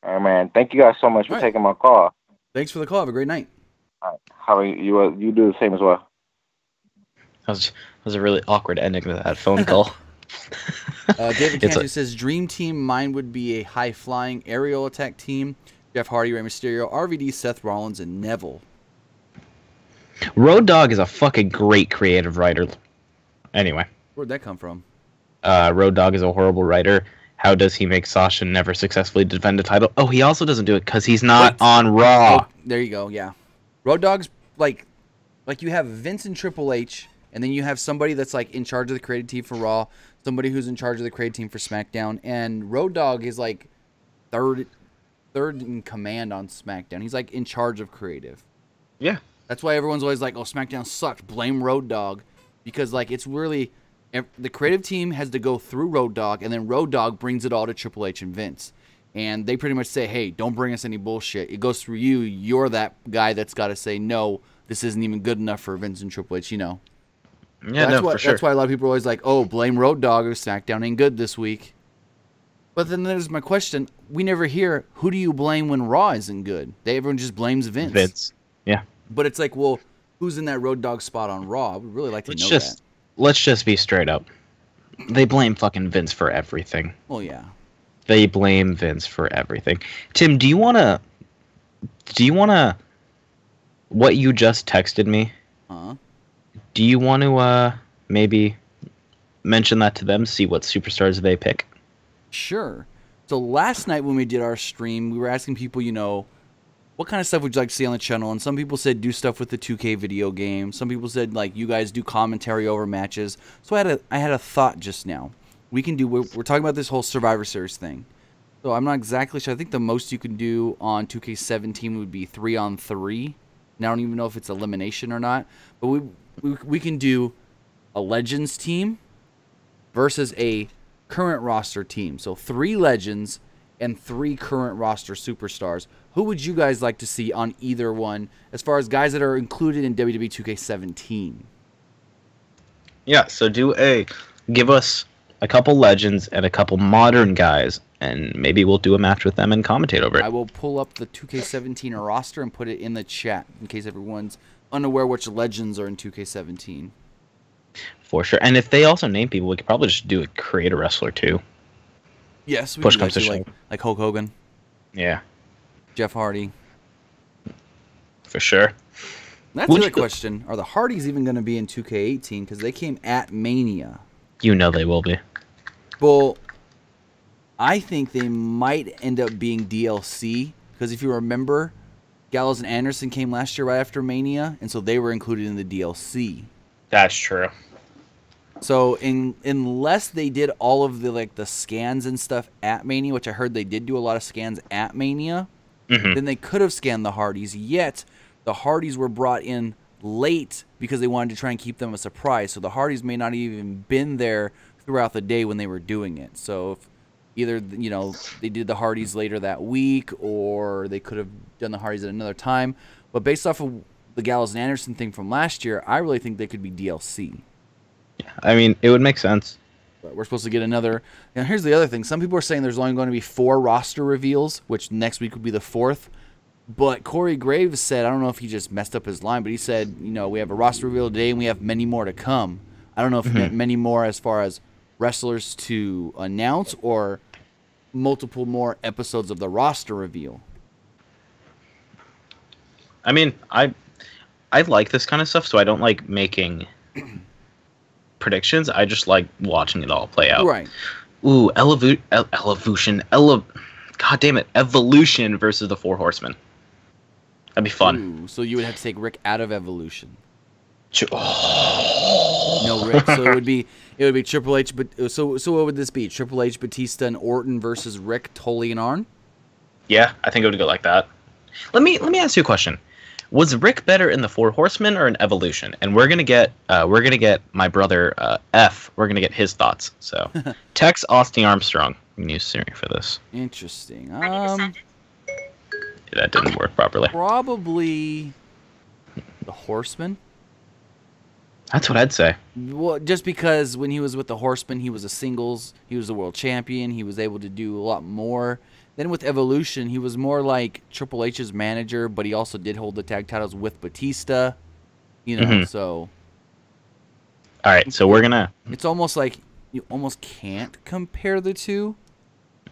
[SPEAKER 3] All right, man. Thank you guys so much for taking my call.
[SPEAKER 2] Thanks for the call. Have a great night.
[SPEAKER 3] All right. How are you? You do the same as well.
[SPEAKER 1] That was a really awkward ending to that phone call.
[SPEAKER 2] David Cantu says, Dream Team, mine would be a high-flying aerial attack team. Jeff Hardy, Rey Mysterio, RVD, Seth Rollins, and Neville.
[SPEAKER 1] Road Dogg is a fucking great creative writer. Anyway.
[SPEAKER 2] Where'd that come from?
[SPEAKER 1] Road Dogg is a horrible writer. How does he make Sasha never successfully defend a title? Oh, he also doesn't do it because he's not on Raw.
[SPEAKER 2] Oh, there you go, yeah. Road Dogg's like you have Vince and Triple H, and then you have somebody that's like in charge of the creative team for Raw, somebody who's in charge of the creative team for SmackDown, and Road Dogg is like third in command on SmackDown. He's like in charge of creative.
[SPEAKER 1] Yeah.
[SPEAKER 2] That's why everyone's always like, oh, SmackDown sucked. Blame Road Dogg. Because like it's really the creative team has to go through Road Dogg, and then Road Dogg brings it all to Triple H and Vince, and they pretty much say, "Hey, don't bring us any bullshit. It goes through you. You're that guy that's got to say no. This isn't even good enough for Vince and Triple H."
[SPEAKER 1] Yeah,
[SPEAKER 2] for sure.
[SPEAKER 1] That's
[SPEAKER 2] why a lot of people are always like, "Oh, blame Road Dogg or SmackDown ain't good this week." But then there's my question. We never hear, who do you blame when Raw isn't good? Everyone just blames Vince.
[SPEAKER 1] Vince. Yeah.
[SPEAKER 2] But it's like, well, who's in that road dog spot on Raw? I would really like to know that.
[SPEAKER 1] Let's just be straight up. They blame fucking Vince for everything.
[SPEAKER 2] Well, yeah.
[SPEAKER 1] They blame Vince for everything. Tim, do you want to what you just texted me? Do you want to maybe mention that to them, see what superstars they pick?
[SPEAKER 2] Sure. So last night when we did our stream, we were asking people, what kind of stuff would you like to see on the channel? And some people said do stuff with the 2K video game. Some people said, like, you guys do commentary over matches. So I had a thought just now. We're talking about this whole Survivor Series thing. So I'm not exactly sure. I think the most you can do on 2K17 would be 3-on-3. And I don't even know if it's elimination or not. But we can do a Legends team versus a current roster team. So 3 Legends and 3 current roster superstars. Who would you guys like to see on either one as far as guys that are included in WWE 2K17?
[SPEAKER 1] Yeah, so give us a couple Legends and a couple modern guys, and maybe we'll do a match with them and commentate over it.
[SPEAKER 2] I will pull up the 2K17 roster and put it in the chat in case everyone's unaware which Legends are in 2K17.
[SPEAKER 1] For sure. And if they also name people, we could probably just do a create a wrestler too.
[SPEAKER 2] Yes, we
[SPEAKER 1] Push
[SPEAKER 2] could
[SPEAKER 1] comes to
[SPEAKER 2] do
[SPEAKER 1] shove.
[SPEAKER 2] like Hulk Hogan,
[SPEAKER 1] Yeah,
[SPEAKER 2] Jeff Hardy.
[SPEAKER 1] for sure.
[SPEAKER 2] That's the other question. Are the Hardys even going to be in 2K18? Because they came at Mania.
[SPEAKER 1] You know they will be.
[SPEAKER 2] Well, I think they might end up being DLC. Because if you remember, Gallows and Anderson came last year right after Mania. And so they were included in the DLC.
[SPEAKER 1] That's true.
[SPEAKER 2] So unless they did all of the scans and stuff at Mania, which I heard they did do a lot of scans at Mania, then they could have scanned the Hardys. Yet the Hardys were brought in late because they wanted to try and keep them a surprise. So the Hardys may not even been there throughout the day when they were doing it. So if either they did the Hardys later that week, or they could have done the Hardys at another time. But based off of the Gallows and Anderson thing from last year, I really think they could be DLC.
[SPEAKER 1] I mean, it would make sense.
[SPEAKER 2] But we're supposed to get another. Now, here's the other thing. Some people are saying there's only going to be 4 roster reveals, which next week would be the 4th. But Corey Graves said, I don't know if he just messed up his line, but he said, we have a roster reveal today and we have many more to come. I don't know if he meant many more as far as wrestlers to announce or multiple more episodes of the roster reveal.
[SPEAKER 1] I mean, I like this kind of stuff, so I don't like making predictions. I just like watching it all play out.
[SPEAKER 2] Right.
[SPEAKER 1] Ooh, Evolution versus the 4 Horsemen. That'd be fun.
[SPEAKER 2] Ooh, so you would have to take Rick out of Evolution.
[SPEAKER 1] Oh.
[SPEAKER 2] No, Rick. So it would be Triple H. But so what would this be? Triple H, Batista, and Orton versus Rick, Tully, and Arn.
[SPEAKER 1] Yeah, I think it would go like that. Let me ask you a question. Was Rick better in the 4 Horsemen or in Evolution? And we're gonna get my brother F. We're gonna get his thoughts. So text Austin Armstrong. I'm gonna use Siri for this.
[SPEAKER 2] Interesting.
[SPEAKER 1] That didn't work properly.
[SPEAKER 2] Probably the Horseman.
[SPEAKER 1] That's what I'd say.
[SPEAKER 2] Well, just because when he was with the Horsemen, he was a singles. He was the world champion. He was able to do a lot more. Then with Evolution, he was more like Triple H's manager, but he also did hold the tag titles with Batista. So.
[SPEAKER 1] All right, so we're gonna.
[SPEAKER 2] It's almost like you almost can't compare the two.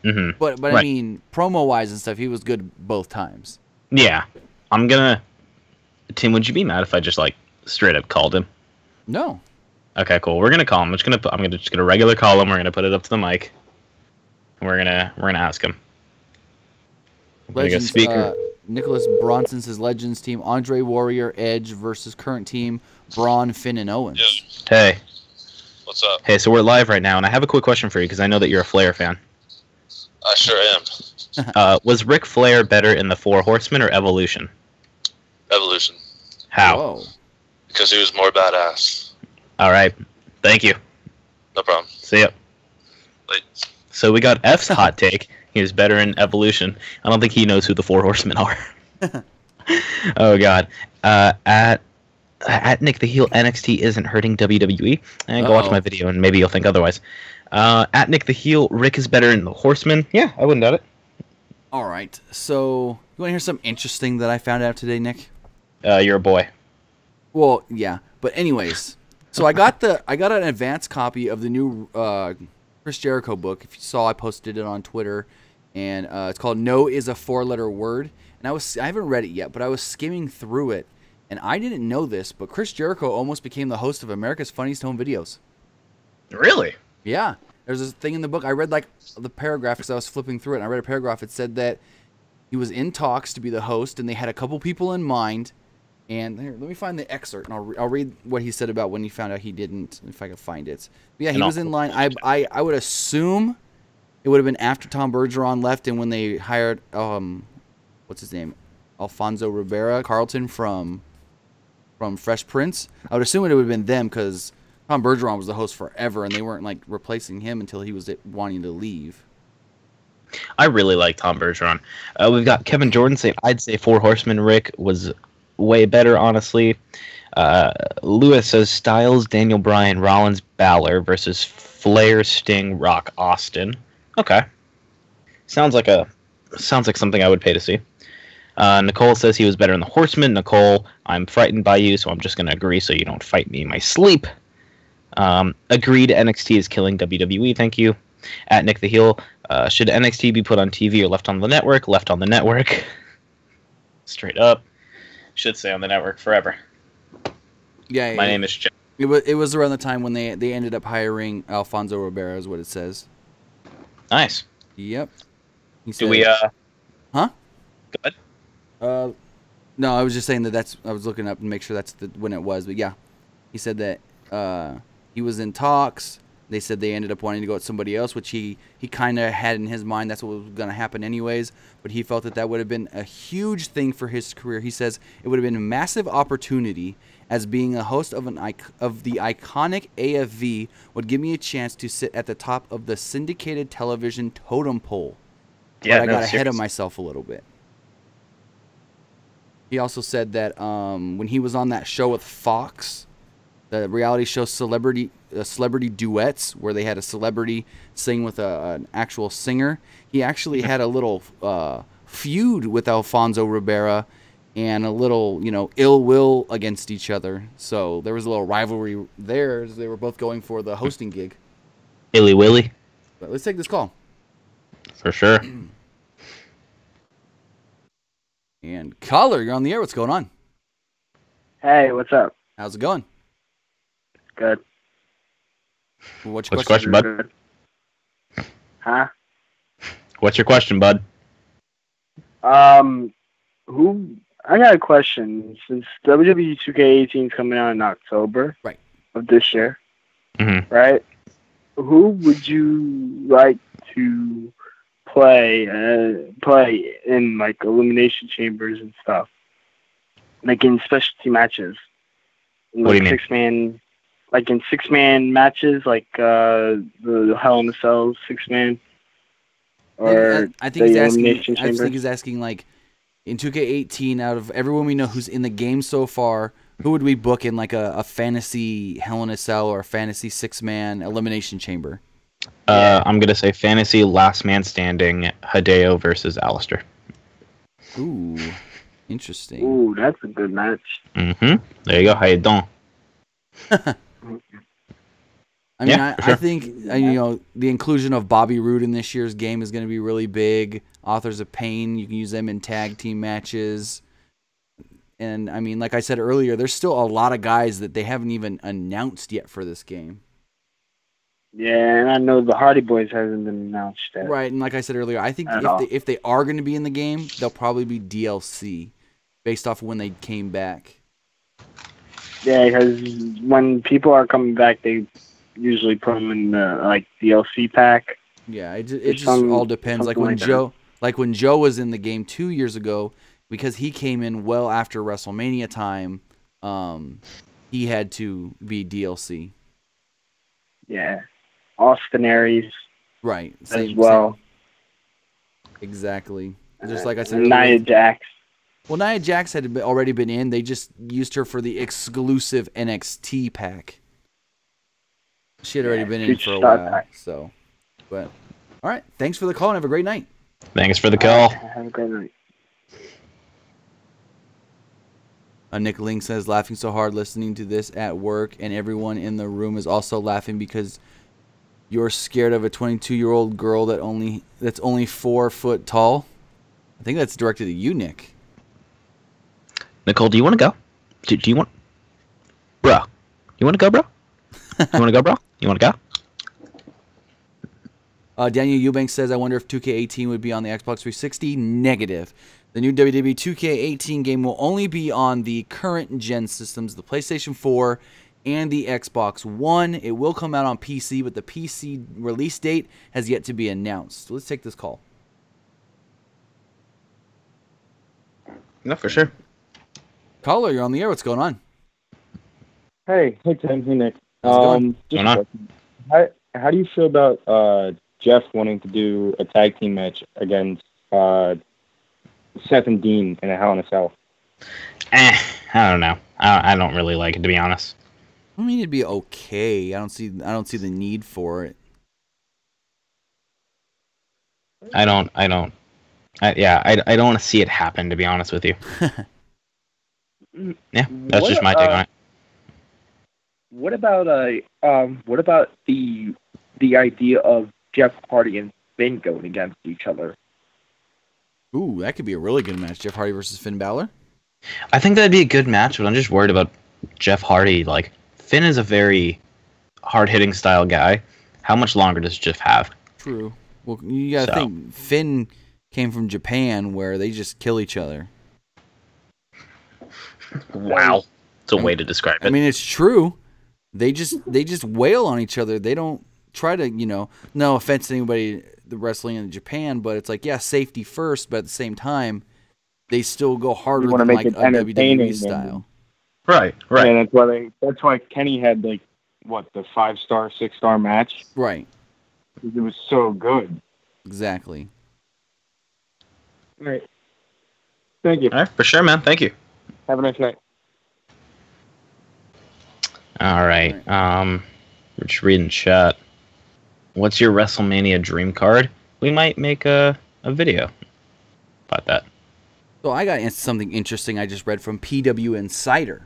[SPEAKER 2] But
[SPEAKER 1] right.
[SPEAKER 2] I mean, promo wise and stuff, he was good both times.
[SPEAKER 1] Yeah, I'm gonna. Tim, would you be mad if I just straight up called him?
[SPEAKER 2] No.
[SPEAKER 1] Okay, cool. We're gonna call him. I'm gonna just get a regular call him. We're gonna put it up to the mic. And we're gonna ask him.
[SPEAKER 2] Legends, Nicholas Bronson says Legends team Andre Warrior Edge versus current team Braun, Finn, and Owens.
[SPEAKER 4] Yeah.
[SPEAKER 1] Hey.
[SPEAKER 4] What's up?
[SPEAKER 1] Hey, so we're live right now, and I have a quick question for you because I know that you're a Flair fan.
[SPEAKER 4] I sure am.
[SPEAKER 1] Was Ric Flair better in the 4 Horsemen or Evolution?
[SPEAKER 4] Evolution.
[SPEAKER 1] How?
[SPEAKER 2] Whoa.
[SPEAKER 4] Because he was more badass.
[SPEAKER 1] All right. Thank you.
[SPEAKER 4] No problem.
[SPEAKER 1] See ya.
[SPEAKER 4] Late.
[SPEAKER 1] So we got F's hot take. He was better in Evolution. I don't think he knows who the 4 Horsemen are. Oh, God. At At Nick the Heel, NXT isn't hurting WWE. And go watch my video, and maybe you'll think otherwise. At Nick the Heel, Rick is better in the Horseman. Yeah, I wouldn't doubt it.
[SPEAKER 2] All right. So you want to hear something interesting that I found out today, Nick?
[SPEAKER 1] You're a boy.
[SPEAKER 2] Well, yeah. But anyways, so I got an advanced copy of the new Chris Jericho book. If you saw, I posted it on Twitter, and it's called "No is a Four-Letter Word." And I haven't read it yet, but I was skimming through it, and I didn't know this, but Chris Jericho almost became the host of America's Funniest Home Videos.
[SPEAKER 1] Really?
[SPEAKER 2] Yeah. There's this thing in the book. I read like the paragraph because I was flipping through it, and I read a paragraph. It said that he was in talks to be the host, and they had a couple people in mind. And here, let me find the excerpt, and I'll read what he said about when he found out he didn't, if I can find it. But yeah, he was in line. I would assume it would have been after Tom Bergeron left, and when they hired what's his name, Alfonso Rivera Carlton from Fresh Prince. I would assume it would have been them because Tom Bergeron was the host forever, and they weren't like replacing him until he was wanting to leave.
[SPEAKER 1] I really like Tom Bergeron. We've got Kevin Jordan saying, I'd say Four Horsemen Rick was way better, honestly. Lewis says Styles, Daniel Bryan, Rollins, Balor versus Flair, Sting, Rock, Austin. Okay. Sounds like something I would pay to see. Nicole says he was better in the Horseman. Nicole, I'm frightened by you, so I'm just going to agree so you don't fight me in my sleep. Agreed, NXT is killing WWE, thank you. At Nick the Heel, should NXT be put on TV or left on the network? Left on the network. Straight up. Should stay on the network forever.
[SPEAKER 2] Yeah.
[SPEAKER 1] My name is Jeff.
[SPEAKER 2] It was around the time when they ended up hiring Alfonso Rivera, is what it says.
[SPEAKER 1] Nice.
[SPEAKER 2] Yep.
[SPEAKER 1] Do we,
[SPEAKER 2] Huh?
[SPEAKER 1] Go ahead.
[SPEAKER 2] No, I was just saying I was looking up and make sure that's when it was, but yeah. He said that he was in talks. They said they ended up wanting to go with somebody else, which he kind of had in his mind that's what was going to happen anyways, but he felt that would have been a huge thing for his career. He says it would have been a massive opportunity as being a host of the iconic AFV would give me a chance to sit at the top of the syndicated television totem pole.
[SPEAKER 1] Yeah,
[SPEAKER 2] but I got ahead of myself a little bit. He also said that when he was on that show with Fox, the reality show Celebrity Duets, where they had a celebrity sing with an actual singer, he actually had a little feud with Alfonso Rivera and a little, ill will against each other. So there was a little rivalry there as they were both going for the hosting gig.
[SPEAKER 1] Illy Willy.
[SPEAKER 2] But let's take this call.
[SPEAKER 1] For sure.
[SPEAKER 2] And caller, you're on the air. What's going on?
[SPEAKER 5] Hey, what's up?
[SPEAKER 2] How's it going?
[SPEAKER 5] Good.
[SPEAKER 1] What's your question, bud?
[SPEAKER 5] Huh?
[SPEAKER 1] What's your question, bud?
[SPEAKER 5] I got a question. Since WWE 2K18 is coming out in October of this year, right? Who would you like to play in like elimination chambers and stuff, like in specialty matches?
[SPEAKER 1] What do you mean?
[SPEAKER 5] In 6-man matches, like the Hell in the Cell 6-man, or
[SPEAKER 2] I think he's asking like in 2K18, out of everyone we know who's in the game so far, who would we book in like a fantasy Hell in a Cell or a fantasy 6-man elimination chamber?
[SPEAKER 1] I'm gonna say fantasy last man standing, Hideo versus Alistair.
[SPEAKER 2] Ooh, interesting.
[SPEAKER 5] Ooh, that's a good match.
[SPEAKER 1] There you go. How you doing?
[SPEAKER 2] I mean, I think the inclusion of Bobby Roode in this year's game is going to be really big. Authors of Pain, you can use them in tag team matches. And I mean, like I said earlier, there's still a lot of guys that they haven't even announced yet for this game.
[SPEAKER 5] Yeah, and I know the Hardy Boys hasn't been announced yet.
[SPEAKER 2] Right, and like I said earlier, I think if they are going to be in the game, they'll probably be DLC based off of when they came back.
[SPEAKER 5] Yeah, because when people are coming back, they usually put them in the DLC pack.
[SPEAKER 2] Yeah, it just all depends. Like when Joe was in the game 2 years ago, because he came in well after WrestleMania time, he had to be DLC.
[SPEAKER 5] Yeah, Austin Aries.
[SPEAKER 2] Right.
[SPEAKER 5] As well.
[SPEAKER 2] Exactly. Just like I said earlier.
[SPEAKER 5] Nia Jax.
[SPEAKER 2] Well, Nia Jax had already been in. They just used her for the exclusive NXT pack. She had already been in for a while. So, but all right. Thanks for the call and have a great night.
[SPEAKER 1] Thanks for the call.
[SPEAKER 5] Have a great night.
[SPEAKER 2] Nick Ling says, laughing so hard listening to this at work, and everyone in the room is also laughing because you're scared of a 22-year-old girl that's only 4 foot tall. I think that's directed at you, Nick.
[SPEAKER 1] Nicole, do you want to go? Do you want... Bro. You want to go, bro? You want to go, bro? You want to go?
[SPEAKER 2] Daniel Eubanks says, I wonder if 2K18 would be on the Xbox 360. Negative. The new WWE 2K18 game will only be on the current gen systems, the PlayStation 4 and the Xbox One. It will come out on PC, but the PC release date has yet to be announced. So let's take this call.
[SPEAKER 1] No, for sure.
[SPEAKER 2] Caller, you're on the air. What's going on?
[SPEAKER 6] Hey Tim, hey Nick.
[SPEAKER 2] How's it
[SPEAKER 6] going? How do you feel about Jeff wanting to do a tag team match against Seth and Dean in a Hell in a Cell?
[SPEAKER 1] I don't know. I don't really like it, to be honest.
[SPEAKER 2] I mean, it'd be okay. I don't see the need for it.
[SPEAKER 1] I don't want to see it happen, to be honest with you. Yeah, that's just my take on it.
[SPEAKER 5] What about the idea of Jeff Hardy and Finn going against each other?
[SPEAKER 2] Ooh, that could be a really good match. Jeff Hardy versus Finn Balor.
[SPEAKER 1] I think that'd be a good match, but I'm just worried about Jeff Hardy. Like, Finn is a very hard-hitting style guy. How much longer does Jeff have?
[SPEAKER 2] True. Well, you gotta think, Finn came from Japan, where they just kill each other.
[SPEAKER 1] Wow. It's a way to describe it.
[SPEAKER 2] I mean, it's true. They just wail on each other. They don't try to, no offense to anybody the wrestling in Japan, but it's like, yeah, safety first, but at the same time, they still go harder than like a WWE style.
[SPEAKER 1] Right.
[SPEAKER 6] Yeah, that's why Kenny had the 5-star, 6-star match.
[SPEAKER 2] Right.
[SPEAKER 6] It was so good.
[SPEAKER 2] Exactly.
[SPEAKER 6] All right. Thank you.
[SPEAKER 1] All right, for sure, man. Thank you.
[SPEAKER 6] Have a nice night.
[SPEAKER 1] All right. We're just reading chat. What's your WrestleMania dream card? We might make a video about that.
[SPEAKER 2] So I got something interesting I just read from PWUnlimited.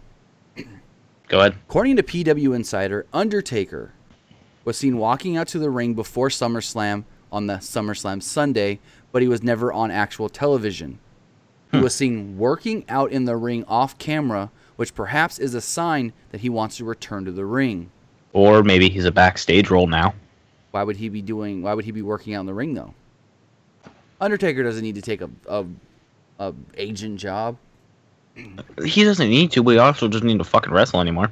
[SPEAKER 1] Go ahead.
[SPEAKER 2] According to PWUnlimited, Undertaker was seen walking out to the ring before SummerSlam on the SummerSlam Sunday, but he was never on actual television. He was seen working out in the ring off camera, which perhaps is a sign that he wants to return to the ring.
[SPEAKER 1] Or maybe he's a backstage role now.
[SPEAKER 2] Why would he be working out in the ring though? Undertaker doesn't need to take a agent job.
[SPEAKER 1] He doesn't need to, but he also doesn't need to fucking wrestle anymore.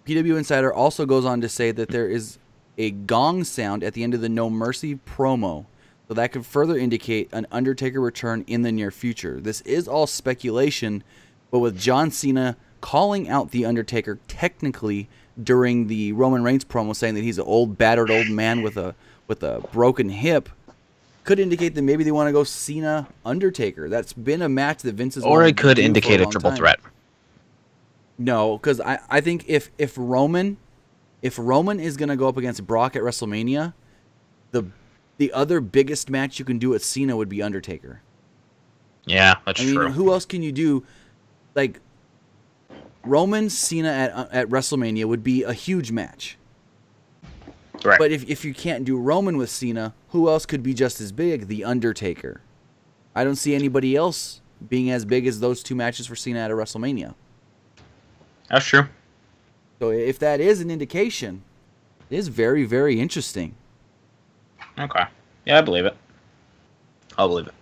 [SPEAKER 2] PWUnlimited also goes on to say that there is a gong sound at the end of the No Mercy promo, so that could further indicate an Undertaker return in the near future. This is all speculation, but with John Cena calling out the Undertaker technically during the Roman Reigns promo, saying that he's an old, battered old man with a broken hip, could indicate that maybe they want to go Cena Undertaker. That's been a match that Vince has wanted to do.
[SPEAKER 1] Or it could indicate a triple threat.
[SPEAKER 2] No, because I think if Roman is going to go up against Brock at WrestleMania, the other biggest match you can do at Cena would be Undertaker.
[SPEAKER 1] Yeah, that's true.
[SPEAKER 2] I mean, who else can you do? Like, Roman Cena at WrestleMania would be a huge match.
[SPEAKER 1] Right.
[SPEAKER 2] But if you can't do Roman with Cena, who else could be just as big? The Undertaker. I don't see anybody else being as big as those two matches for Cena at a WrestleMania.
[SPEAKER 1] That's true.
[SPEAKER 2] So if that is an indication, it is very, very interesting.
[SPEAKER 1] Okay. Yeah, I believe it. I'll believe it.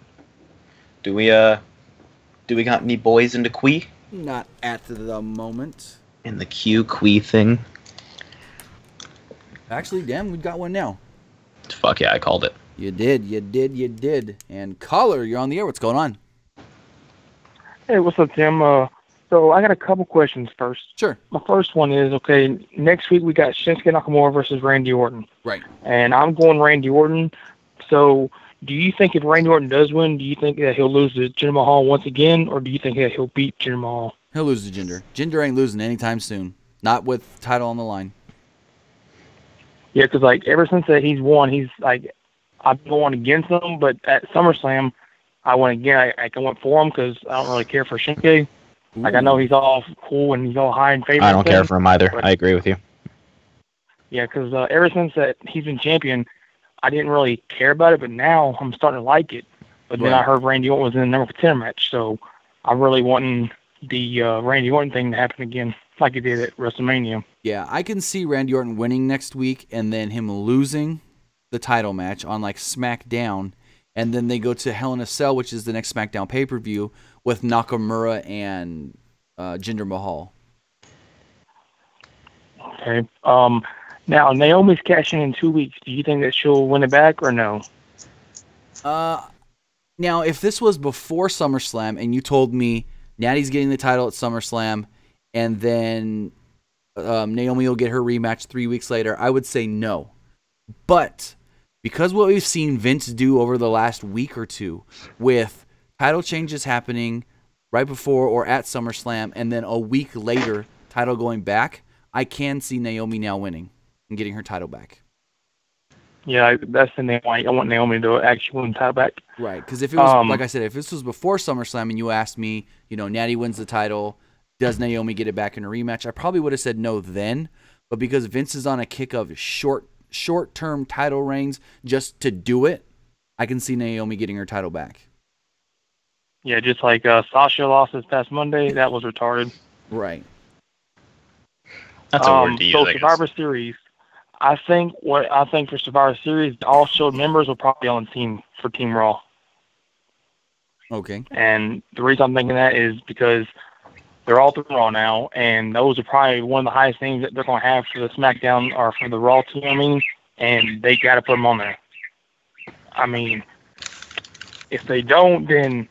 [SPEAKER 1] Do we got any boys in the Quee?
[SPEAKER 2] Not at the moment.
[SPEAKER 1] In the Quee thing?
[SPEAKER 2] Actually, damn, we got one now.
[SPEAKER 1] Fuck yeah, I called it.
[SPEAKER 2] You did. And caller, you're on the air. What's going on?
[SPEAKER 5] Hey, what's up, Tim? So I got a couple questions first.
[SPEAKER 2] Sure.
[SPEAKER 5] My first one is, okay, next week we got Shinsuke Nakamura versus Randy Orton.
[SPEAKER 2] Right.
[SPEAKER 5] And I'm going Randy Orton. So do you think if Randy Orton does win, do you think that he'll lose to Jinder Mahal once again, or do you think that he'll beat Jinder Mahal?
[SPEAKER 2] He'll lose to Jinder. Jinder ain't losing anytime soon. Not with title on the line.
[SPEAKER 5] Yeah, because like ever since that he's won, he's like I've been going against him, but at SummerSlam I went again. I went for him because I don't really care for Shinsuke. Like I know he's all cool and he's all high in favor.
[SPEAKER 1] I don't care for him either. I agree with you.
[SPEAKER 5] Yeah, because ever since that he's been champion, I didn't really care about it, but now I'm starting to like it. But then I heard Randy Orton was in the number contender match, so I'm really wanting the Randy Orton thing to happen again, like he did at WrestleMania.
[SPEAKER 2] Yeah, I can see Randy Orton winning next week and then him losing the title match on like SmackDown, and then they go to Hell in a Cell, which is the next SmackDown pay-per-view, with Nakamura and Jinder Mahal.
[SPEAKER 5] Okay. Now, Naomi's cashing in 2 weeks. Do you think that she'll win it back or no?
[SPEAKER 2] Now, if this was before SummerSlam and you told me Natty's getting the title at SummerSlam and then Naomi will get her rematch 3 weeks later, I would say no. But because what we've seen Vince do over the last week or two with title changes happening right before or at SummerSlam and then a week later title going back, I can see Naomi now winning and getting her title back.
[SPEAKER 5] Yeah, that's the name. I want Naomi to actually win the title back.
[SPEAKER 2] Right, because if it was, like I said, if this was before SummerSlam and you asked me, Natty wins the title, does Naomi get it back in a rematch? I probably would have said no then, but because Vince is on a kick of short-term title reigns just to do it, I can see Naomi getting her title back.
[SPEAKER 5] Yeah, just like Sasha lost this past Monday, that was retarded.
[SPEAKER 2] Right.
[SPEAKER 1] That's a word to use,
[SPEAKER 5] so Survivor Series, I think for Survivor Series, all Shield members will probably be on the team for Team Raw.
[SPEAKER 2] Okay.
[SPEAKER 5] And the reason I'm thinking that is because they're all through Raw now, and those are probably one of the highest things that they're going to have for the SmackDown or for the Raw team, and they got to put them on there. I mean, if they don't, then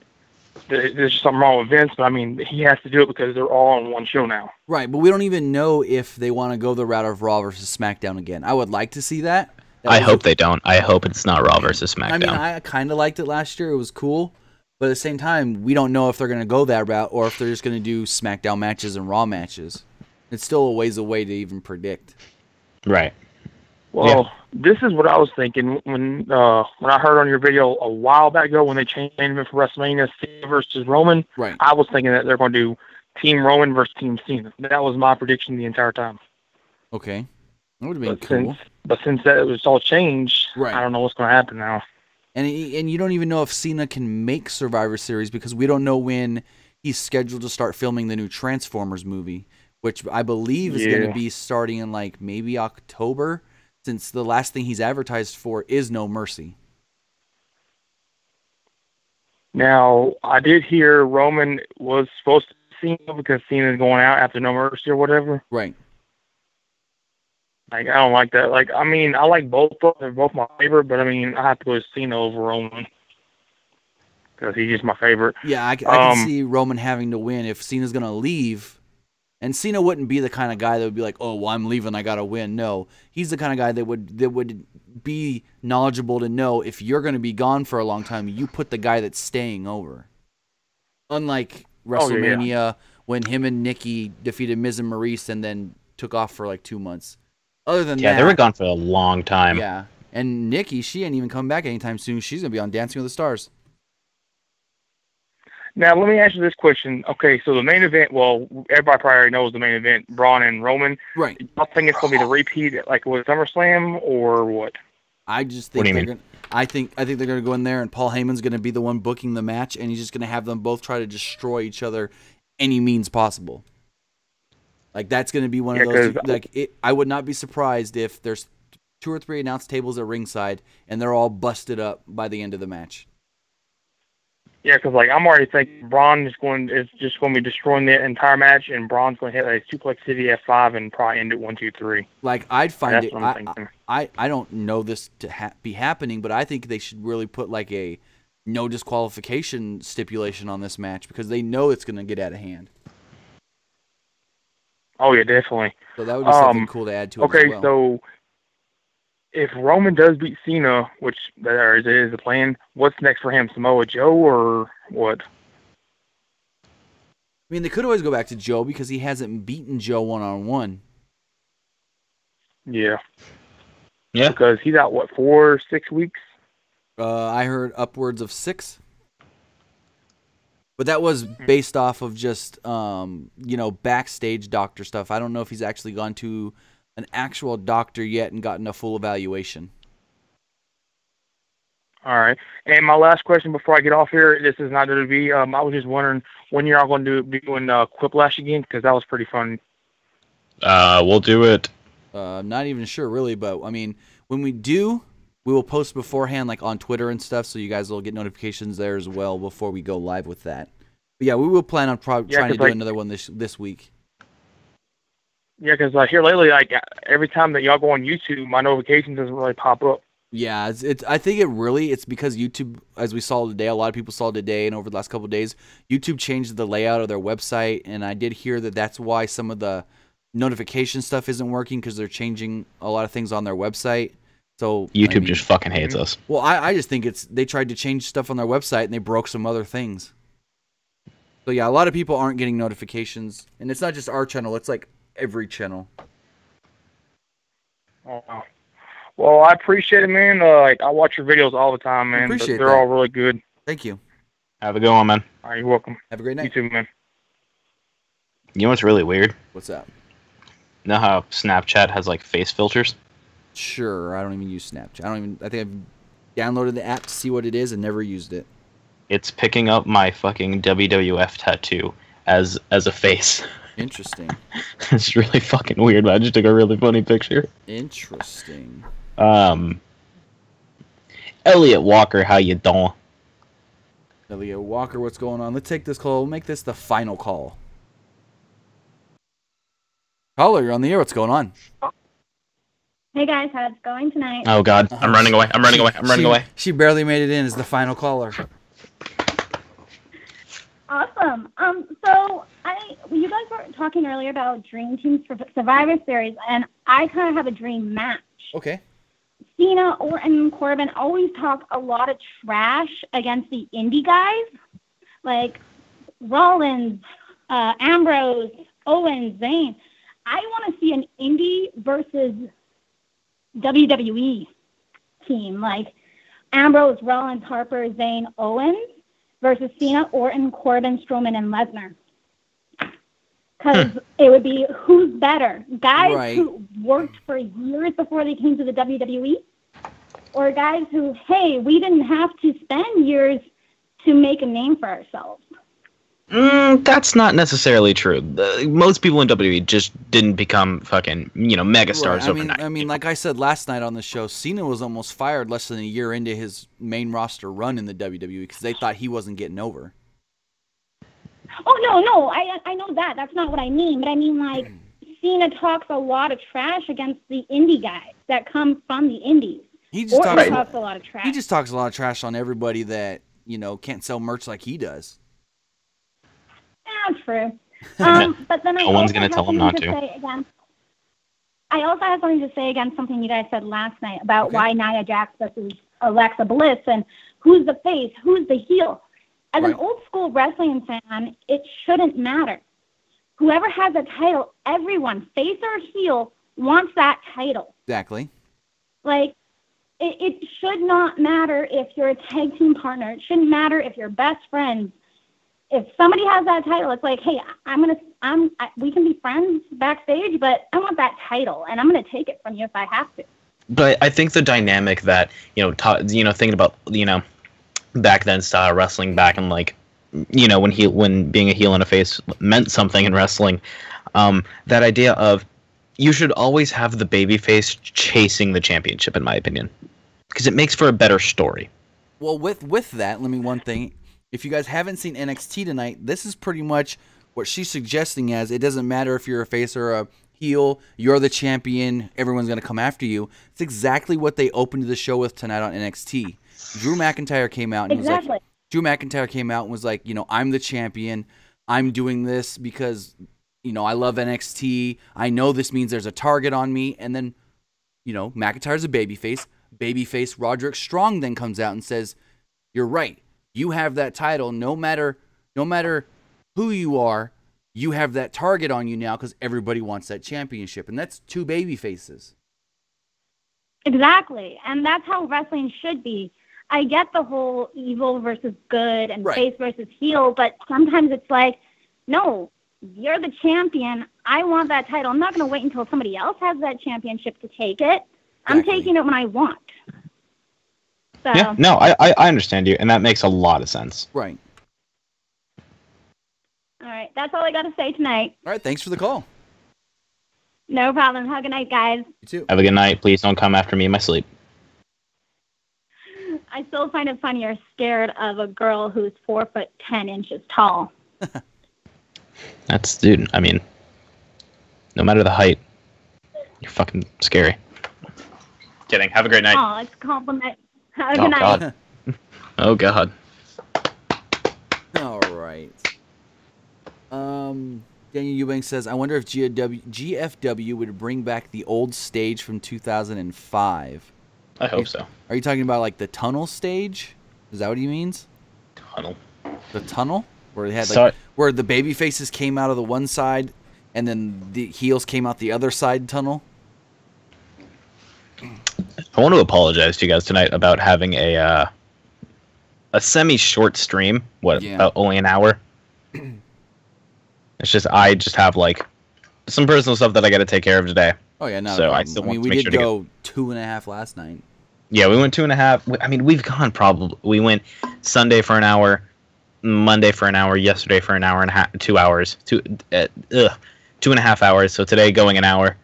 [SPEAKER 5] there's something wrong with Vince, but I mean, he has to do it because they're all on one show now.
[SPEAKER 2] Right, but we don't even know if they want to go the route of Raw versus SmackDown again. I would like to see that.
[SPEAKER 1] I hope they don't. I hope it's not Raw versus SmackDown.
[SPEAKER 2] I mean, I kind of liked it last year. It was cool. But at the same time, we don't know if they're going to go that route or if they're just going to do SmackDown matches and Raw matches. It's still a ways away to even predict.
[SPEAKER 1] Right.
[SPEAKER 5] Well, This is what I was thinking when I heard on your video a while back ago when they changed the name for WrestleMania, Cena versus Roman.
[SPEAKER 2] Right.
[SPEAKER 5] I was thinking that they're going to do Team Roman versus Team Cena. That was my prediction the entire time.
[SPEAKER 2] Okay. That would have been cool.
[SPEAKER 5] But since that was all changed,
[SPEAKER 2] right.
[SPEAKER 5] I don't know what's going to happen now.
[SPEAKER 2] And you don't even know if Cena can make Survivor Series because we don't know when he's scheduled to start filming the new Transformers movie, which I believe is going to be starting in like maybe October, since the last thing he's advertised for is No Mercy.
[SPEAKER 5] Now, I did hear Roman was supposed to see Cena because Cena's going out after No Mercy or whatever.
[SPEAKER 2] Right.
[SPEAKER 5] Like, I don't like that. Like, I mean, I like both of them. They're both my favorite, but I mean, I have to go with Cena over Roman because he's just my favorite.
[SPEAKER 2] Yeah, I can see Roman having to win if Cena's going to leave. And Cena wouldn't be the kind of guy that would be like, oh, well, I'm leaving, I got to win. No, he's the kind of guy that would be knowledgeable to know if you're going to be gone for a long time, you put the guy that's staying over. Unlike WrestleMania when him and Nikki defeated Miz and Maurice and then took off for like 2 months. Other than that,
[SPEAKER 1] yeah, they were gone for a long time.
[SPEAKER 2] Yeah, and Nikki, she ain't even coming back anytime soon. She's gonna be on Dancing with the Stars.
[SPEAKER 5] Now, let me ask you this question. Okay, so the main event, well, everybody probably already knows the main event, Braun and Roman.
[SPEAKER 2] Right.
[SPEAKER 5] I think it's gonna be the repeat, like with SummerSlam, or what?
[SPEAKER 2] I just think they're gonna. I think they're gonna go in there, and Paul Heyman's gonna be the one booking the match, and he's just gonna have them both try to destroy each other any means possible. Like, that's going to be one of those, I would not be surprised if there's 2 or 3 announced tables at ringside and they're all busted up by the end of the match.
[SPEAKER 5] Yeah, because, like, I'm already thinking Braun is just going to be destroying the entire match, and Braun's going to hit a Suplex City F5 and probably end it 1, 2, 3.
[SPEAKER 2] Like, I'd find I don't know this to be happening, but I think they should really put, like, a no disqualification stipulation on this match because they know it's going to get out of hand.
[SPEAKER 5] Oh, yeah, definitely.
[SPEAKER 2] So that would be something cool to add to it as well.
[SPEAKER 5] So if Roman does beat Cena, which there is the plan, what's next for him? Samoa Joe or what?
[SPEAKER 2] I mean, they could always go back to Joe because he hasn't beaten Joe one-on-one.
[SPEAKER 5] Yeah.
[SPEAKER 1] Yeah.
[SPEAKER 5] Because he's out, what, 4 6 weeks?
[SPEAKER 2] I heard upwards of 6. But that was based off of just, backstage doctor stuff. I don't know if he's actually gone to an actual doctor yet and gotten a full evaluation.
[SPEAKER 5] All right. And my last question before I get off here, this is not going to be, I was just wondering when you're all going to be doing Quiplash again, because that was pretty fun.
[SPEAKER 1] We'll do it.
[SPEAKER 2] Not even sure, really, but, I mean, when we do, we will post beforehand, like, on Twitter and stuff, so you guys will get notifications there as well before we go live with that. But, yeah, we will plan on trying to do another one this week.
[SPEAKER 5] Yeah, because here lately, like, every time that y'all go on YouTube, my notifications doesn't really pop up.
[SPEAKER 2] Yeah, I think it's because YouTube, as we saw today, a lot of people saw today and over the last couple of days, YouTube changed the layout of their website, and I did hear that that's why some of the notification stuff isn't working, because they're changing a lot of things on their website. So
[SPEAKER 1] YouTube just fucking hates us.
[SPEAKER 2] Well, I just think they tried to change stuff on their website and they broke some other things. So yeah, a lot of people aren't getting notifications, and it's not just our channel; it's like every channel.
[SPEAKER 5] Oh. Well, I appreciate it, man. I watch your videos all the time, man. They're all really good.
[SPEAKER 2] Thank you.
[SPEAKER 1] Have a good one, man.
[SPEAKER 5] All right, you're welcome.
[SPEAKER 2] Have a great night.
[SPEAKER 5] You too, man.
[SPEAKER 1] You know what's really weird?
[SPEAKER 2] What's that?
[SPEAKER 1] You know how Snapchat has like face filters?
[SPEAKER 2] Sure. I don't even use Snapchat. I think I've downloaded the app to see what it is and never used it.
[SPEAKER 1] It's picking up my fucking WWF tattoo as a face.
[SPEAKER 2] Interesting.
[SPEAKER 1] It's really fucking weird, but I just took a really funny picture.
[SPEAKER 2] Interesting.
[SPEAKER 1] Elliot Walker, how you doing?
[SPEAKER 2] Elliot Walker, what's going on? Let's take this call. We'll make this the final call. Caller, you're on the air. What's going on?
[SPEAKER 7] Hey guys, how's it going tonight?
[SPEAKER 1] Oh God, I'm running away. I'm running away.
[SPEAKER 2] She barely made it in as the final caller.
[SPEAKER 7] Awesome. So you guys were talking earlier about dream teams for Survivor Series, and I kind of have a dream match.
[SPEAKER 2] Okay.
[SPEAKER 7] Cena, Orton, and Corbin always talk a lot of trash against the indie guys, like Rollins, Ambrose, Owens, Zayn. I want to see an indie versus WWE team, like Ambrose, Rollins, Harper, Zayn, Owens versus Cena, Orton, Corbin, Strowman, and Lesnar. Because it would be who's better, guys who worked for years before they came to the WWE, or guys who, hey, we didn't have to spend years to make a name for ourselves.
[SPEAKER 1] That's not necessarily true. Most people in WWE just didn't become fucking, megastars overnight.
[SPEAKER 2] I mean, like I said last night on the show, Cena was almost fired less than a year into his main roster run in the WWE because they thought he wasn't getting over.
[SPEAKER 7] Oh, no, I know that. That's not what I mean. But I mean, like, Cena talks a lot of trash against the indie guys that come from the indies.
[SPEAKER 2] He just
[SPEAKER 7] talks a lot of trash.
[SPEAKER 2] He just talks a lot of trash on everybody that, can't sell merch like he does.
[SPEAKER 7] Yeah, true. But then
[SPEAKER 1] no one's going to tell him not to.
[SPEAKER 7] I also have something to say against something you guys said last night about why Nia Jax versus Alexa Bliss and who's the face, who's the heel. As an old school wrestling fan, it shouldn't matter. Whoever has a title, everyone, face or heel, wants that title.
[SPEAKER 2] Exactly.
[SPEAKER 7] Like, it should not matter if you're a tag team partner. It shouldn't matter if you're best friends. If somebody has that title, it's like, hey, we can be friends backstage, but I want that title, and I'm gonna take it from you if I have to.
[SPEAKER 1] But I think the dynamic that thinking about back then style wrestling back in when being a heel and a face meant something in wrestling, that idea of you should always have the babyface chasing the championship, in my opinion, because it makes for a better story.
[SPEAKER 2] Well, with that, one thing. If you guys haven't seen NXT tonight, this is pretty much what she's suggesting as it doesn't matter if you're a face or a heel, you're the champion, everyone's going to come after you. It's exactly what they opened the show with tonight on NXT. Drew McIntyre came out and was like, I'm the champion. I'm doing this because, I love NXT. I know this means there's a target on me. And then McIntyre's a babyface. Babyface Roderick Strong then comes out and says, "You're right. You have that title. No matter who you are, you have that target on you now because everybody wants that championship." And that's 2 baby faces.
[SPEAKER 7] Exactly. And that's how wrestling should be. I get the whole evil versus good and face versus heel, but sometimes it's like, no, you're the champion. I want that title. I'm not going to wait until somebody else has that championship to take it. I'm taking it when I want. So.
[SPEAKER 1] Yeah, no, I understand you, and that makes a lot of sense.
[SPEAKER 2] Right.
[SPEAKER 7] All right, that's all I got to say tonight.
[SPEAKER 2] All right, thanks for the call.
[SPEAKER 7] No problem. Have a good night, guys.
[SPEAKER 2] You too.
[SPEAKER 1] Have a good night. Please don't come after me in my sleep.
[SPEAKER 7] I still find it funny you're scared of a girl who's 4'10" tall.
[SPEAKER 1] That's, dude, I mean, no matter the height, you're fucking scary. Kidding. Have a great night.
[SPEAKER 7] Oh, it's a compliment. Have a good night.
[SPEAKER 1] God. Oh, God.
[SPEAKER 2] All right. Daniel Eubanks says, I wonder if GFW would bring back the old stage from 2005.
[SPEAKER 1] I hope so.
[SPEAKER 2] Are you talking about like the tunnel stage? Is that what he means?
[SPEAKER 1] Tunnel.
[SPEAKER 2] The tunnel? Where they had where the baby faces came out of the one side and then the heels came out the other side tunnel?
[SPEAKER 1] I want to apologize to you guys tonight about having a semi-short stream. About only an hour? It's just I have like some personal stuff that I got to take care of today.
[SPEAKER 2] Oh yeah, no.
[SPEAKER 1] So
[SPEAKER 2] we did go 2.5 last night.
[SPEAKER 1] Yeah, we went 2.5. I mean, we've gone we went Sunday for an hour, Monday for an hour, yesterday for an hour and a half, 2 hours, 2.5 hours. So today going an hour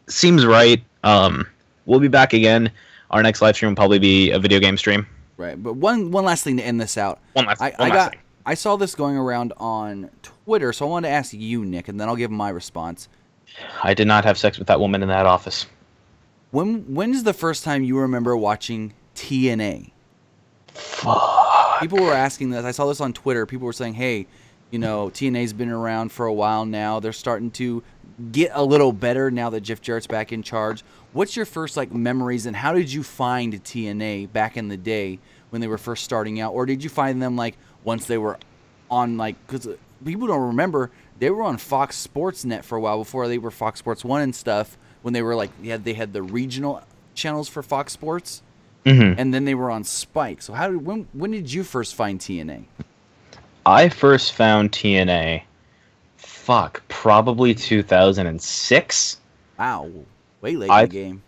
[SPEAKER 1] seems right. We'll be back again. Our next live stream will probably be a video game stream.
[SPEAKER 2] Right, but one last thing to end this out. I saw this going around on Twitter, so I wanted to ask you, Nick, and then I'll give my response.
[SPEAKER 1] I did not have sex with that woman in that office.
[SPEAKER 2] When is the first time you remember watching TNA?
[SPEAKER 1] Fuck.
[SPEAKER 2] People were asking this. I saw this on Twitter. People were saying, hey, TNA's been around for a while now. They're starting to get a little better now that Jeff Jarrett's back in charge. What's your first memories, and how did you find TNA back in the day when they were first starting out? Or did you find them once they were on because people don't remember, they were on Fox Sports Net for a while before they were Fox Sports 1 and stuff, when they were they had the regional channels for Fox Sports, and then they were on Spike. So when did you first find TNA?
[SPEAKER 1] I first found TNA, probably 2006.
[SPEAKER 2] Wow, way late in the game.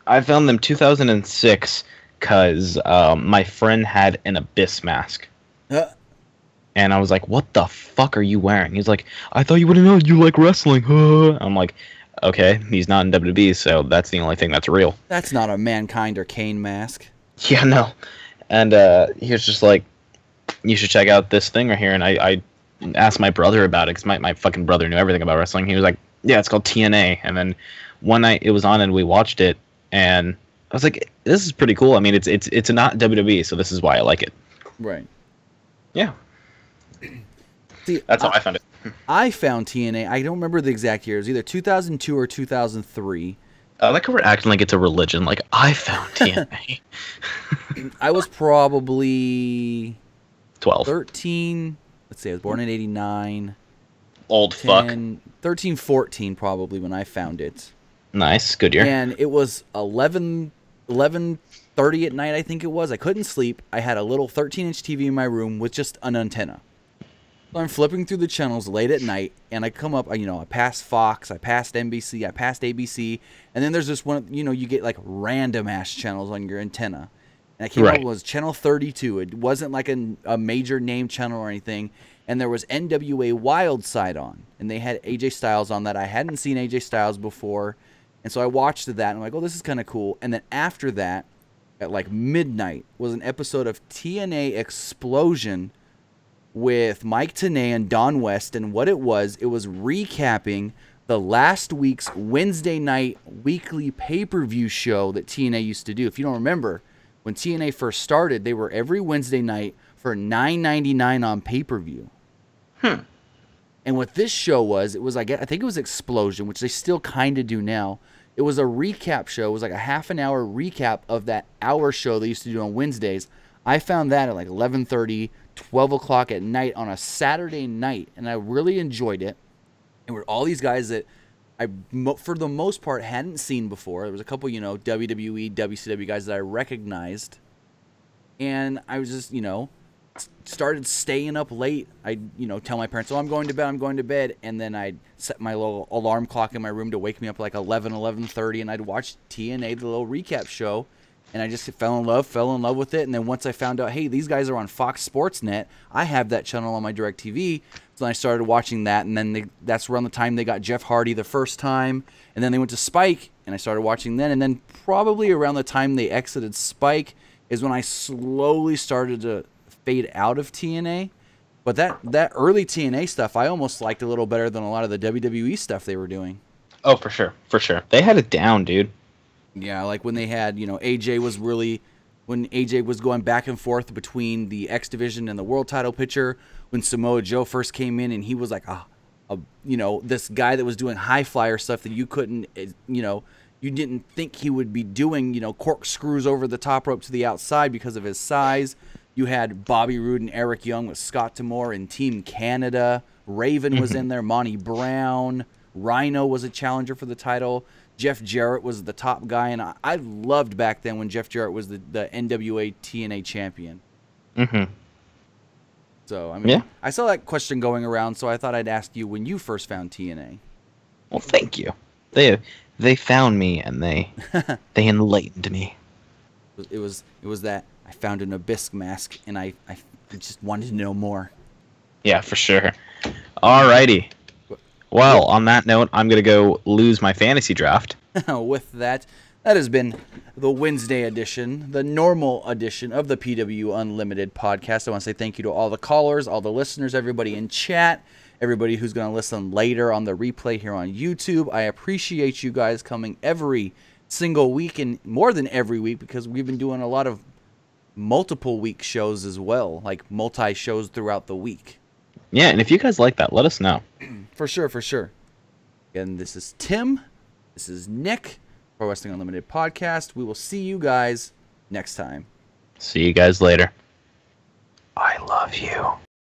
[SPEAKER 1] I found them 2006 because my friend had an Abyss mask. And I was like, what the fuck are you wearing? He's like, I thought you would have known you like wrestling. I'm like, okay, he's not in WWE, so that's the only thing that's real.
[SPEAKER 2] That's not a Mankind or Kane mask.
[SPEAKER 1] Yeah, no. And he was just like, you should check out this thing right here. And I asked my brother about it, because my fucking brother knew everything about wrestling. He was like, yeah, it's called TNA. And then one night it was on and we watched it, and I was like, this is pretty cool. I mean, it's not WWE, so this is why I like it.
[SPEAKER 2] Right.
[SPEAKER 1] Yeah.
[SPEAKER 2] See,
[SPEAKER 1] that's how I found it.
[SPEAKER 2] I found TNA. I don't remember the exact year. It was either 2002 or 2003.
[SPEAKER 1] I like how we're acting like it's a religion. Like, I found TNA.
[SPEAKER 2] I was probably
[SPEAKER 1] 12.
[SPEAKER 2] 13. Let's see, I was born in 89.
[SPEAKER 1] Old
[SPEAKER 2] 10, fuck. 13, 14 probably when I found it.
[SPEAKER 1] Nice. Good year.
[SPEAKER 2] And it was 11:30 at night, I think it was. I couldn't sleep. I had a little 13-inch TV in my room with just an antenna. So I'm flipping through the channels late at night, and I come up, I passed Fox, I passed NBC, I passed ABC, and then there's this one, you get random-ass channels on your antenna. And I came up, it was channel 32. It wasn't like a major name channel or anything. And there was NWA Wildside on, and they had AJ Styles on that. I hadn't seen AJ Styles before, and so I watched that, and I'm like, oh, this is kind of cool. And then after that, at midnight, was an episode of TNA Explosion with Mike Tenay and Don West, and what it was recapping the last week's Wednesday night weekly pay-per-view show that TNA used to do. If you don't remember, when TNA first started, they were every Wednesday night for $9.99 on pay-per-view. And what this show was, I think it was Explosion, which they still kind of do now. It was a recap show. It was like a half an hour recap of that hour show they used to do on Wednesdays. I found that at like 11:30, 12 o'clock at night on a Saturday night, and I really enjoyed it. And were all these guys that I, for the most part, hadn't seen before. There was a couple, WWE, WCW guys that I recognized. And I was just, started staying up late. I'd, tell my parents, I'm going to bed. And then I'd set my little alarm clock in my room to wake me up at like 11:30, and I'd watch TNA, the little recap show. And I just fell in love with it. And then once I found out, hey, these guys are on Fox Sports Net, I have that channel on my DirecTV. So then I started watching that. And then that's around the time they got Jeff Hardy the first time. And then they went to Spike, and I started watching then. And then probably around the time they exited Spike is when I slowly started to fade out of TNA. But that early TNA stuff, I almost liked a little better than a lot of the WWE stuff they were doing.
[SPEAKER 1] Oh, for sure. For sure. They had it down, dude.
[SPEAKER 2] Yeah, like when they had, AJ was when AJ was going back and forth between the X Division and the world title picture, when Samoa Joe first came in and he was like this guy that was doing high flyer stuff that you couldn't, you didn't think he would be doing, corkscrews over the top rope to the outside because of his size. You had Bobby Roode and Eric Young with Scott D'Amore and Team Canada. Raven was in there. Monty Brown. Rhino was a challenger for the title. Jeff Jarrett was the top guy, and I loved back then when Jeff Jarrett was the NWA TNA champion. Mm-hmm. So, I saw that question going around, so I thought I'd ask you when you first found TNA.
[SPEAKER 1] Well, thank you. They found me, and they enlightened me.
[SPEAKER 2] It was that I found an Abyss mask, and I just wanted to know more.
[SPEAKER 1] Yeah, for sure. Alrighty. Well, on that note, I'm going to go lose my fantasy draft.
[SPEAKER 2] With that has been the Wednesday edition, the normal edition of the PWUnlimited podcast. I want to say thank you to all the callers, all the listeners, everybody in chat, everybody who's going to listen later on the replay here on YouTube. I appreciate you guys coming every single week, and more than every week, because we've been doing a lot of multiple week shows as well, like multi-shows throughout the week.
[SPEAKER 1] Yeah, and if you guys like that, let us know.
[SPEAKER 2] For sure. Again, this is Tim. This is Nick. Pro Wrestling Unlimited podcast. We will see you guys next time.
[SPEAKER 1] See you guys later. I love you.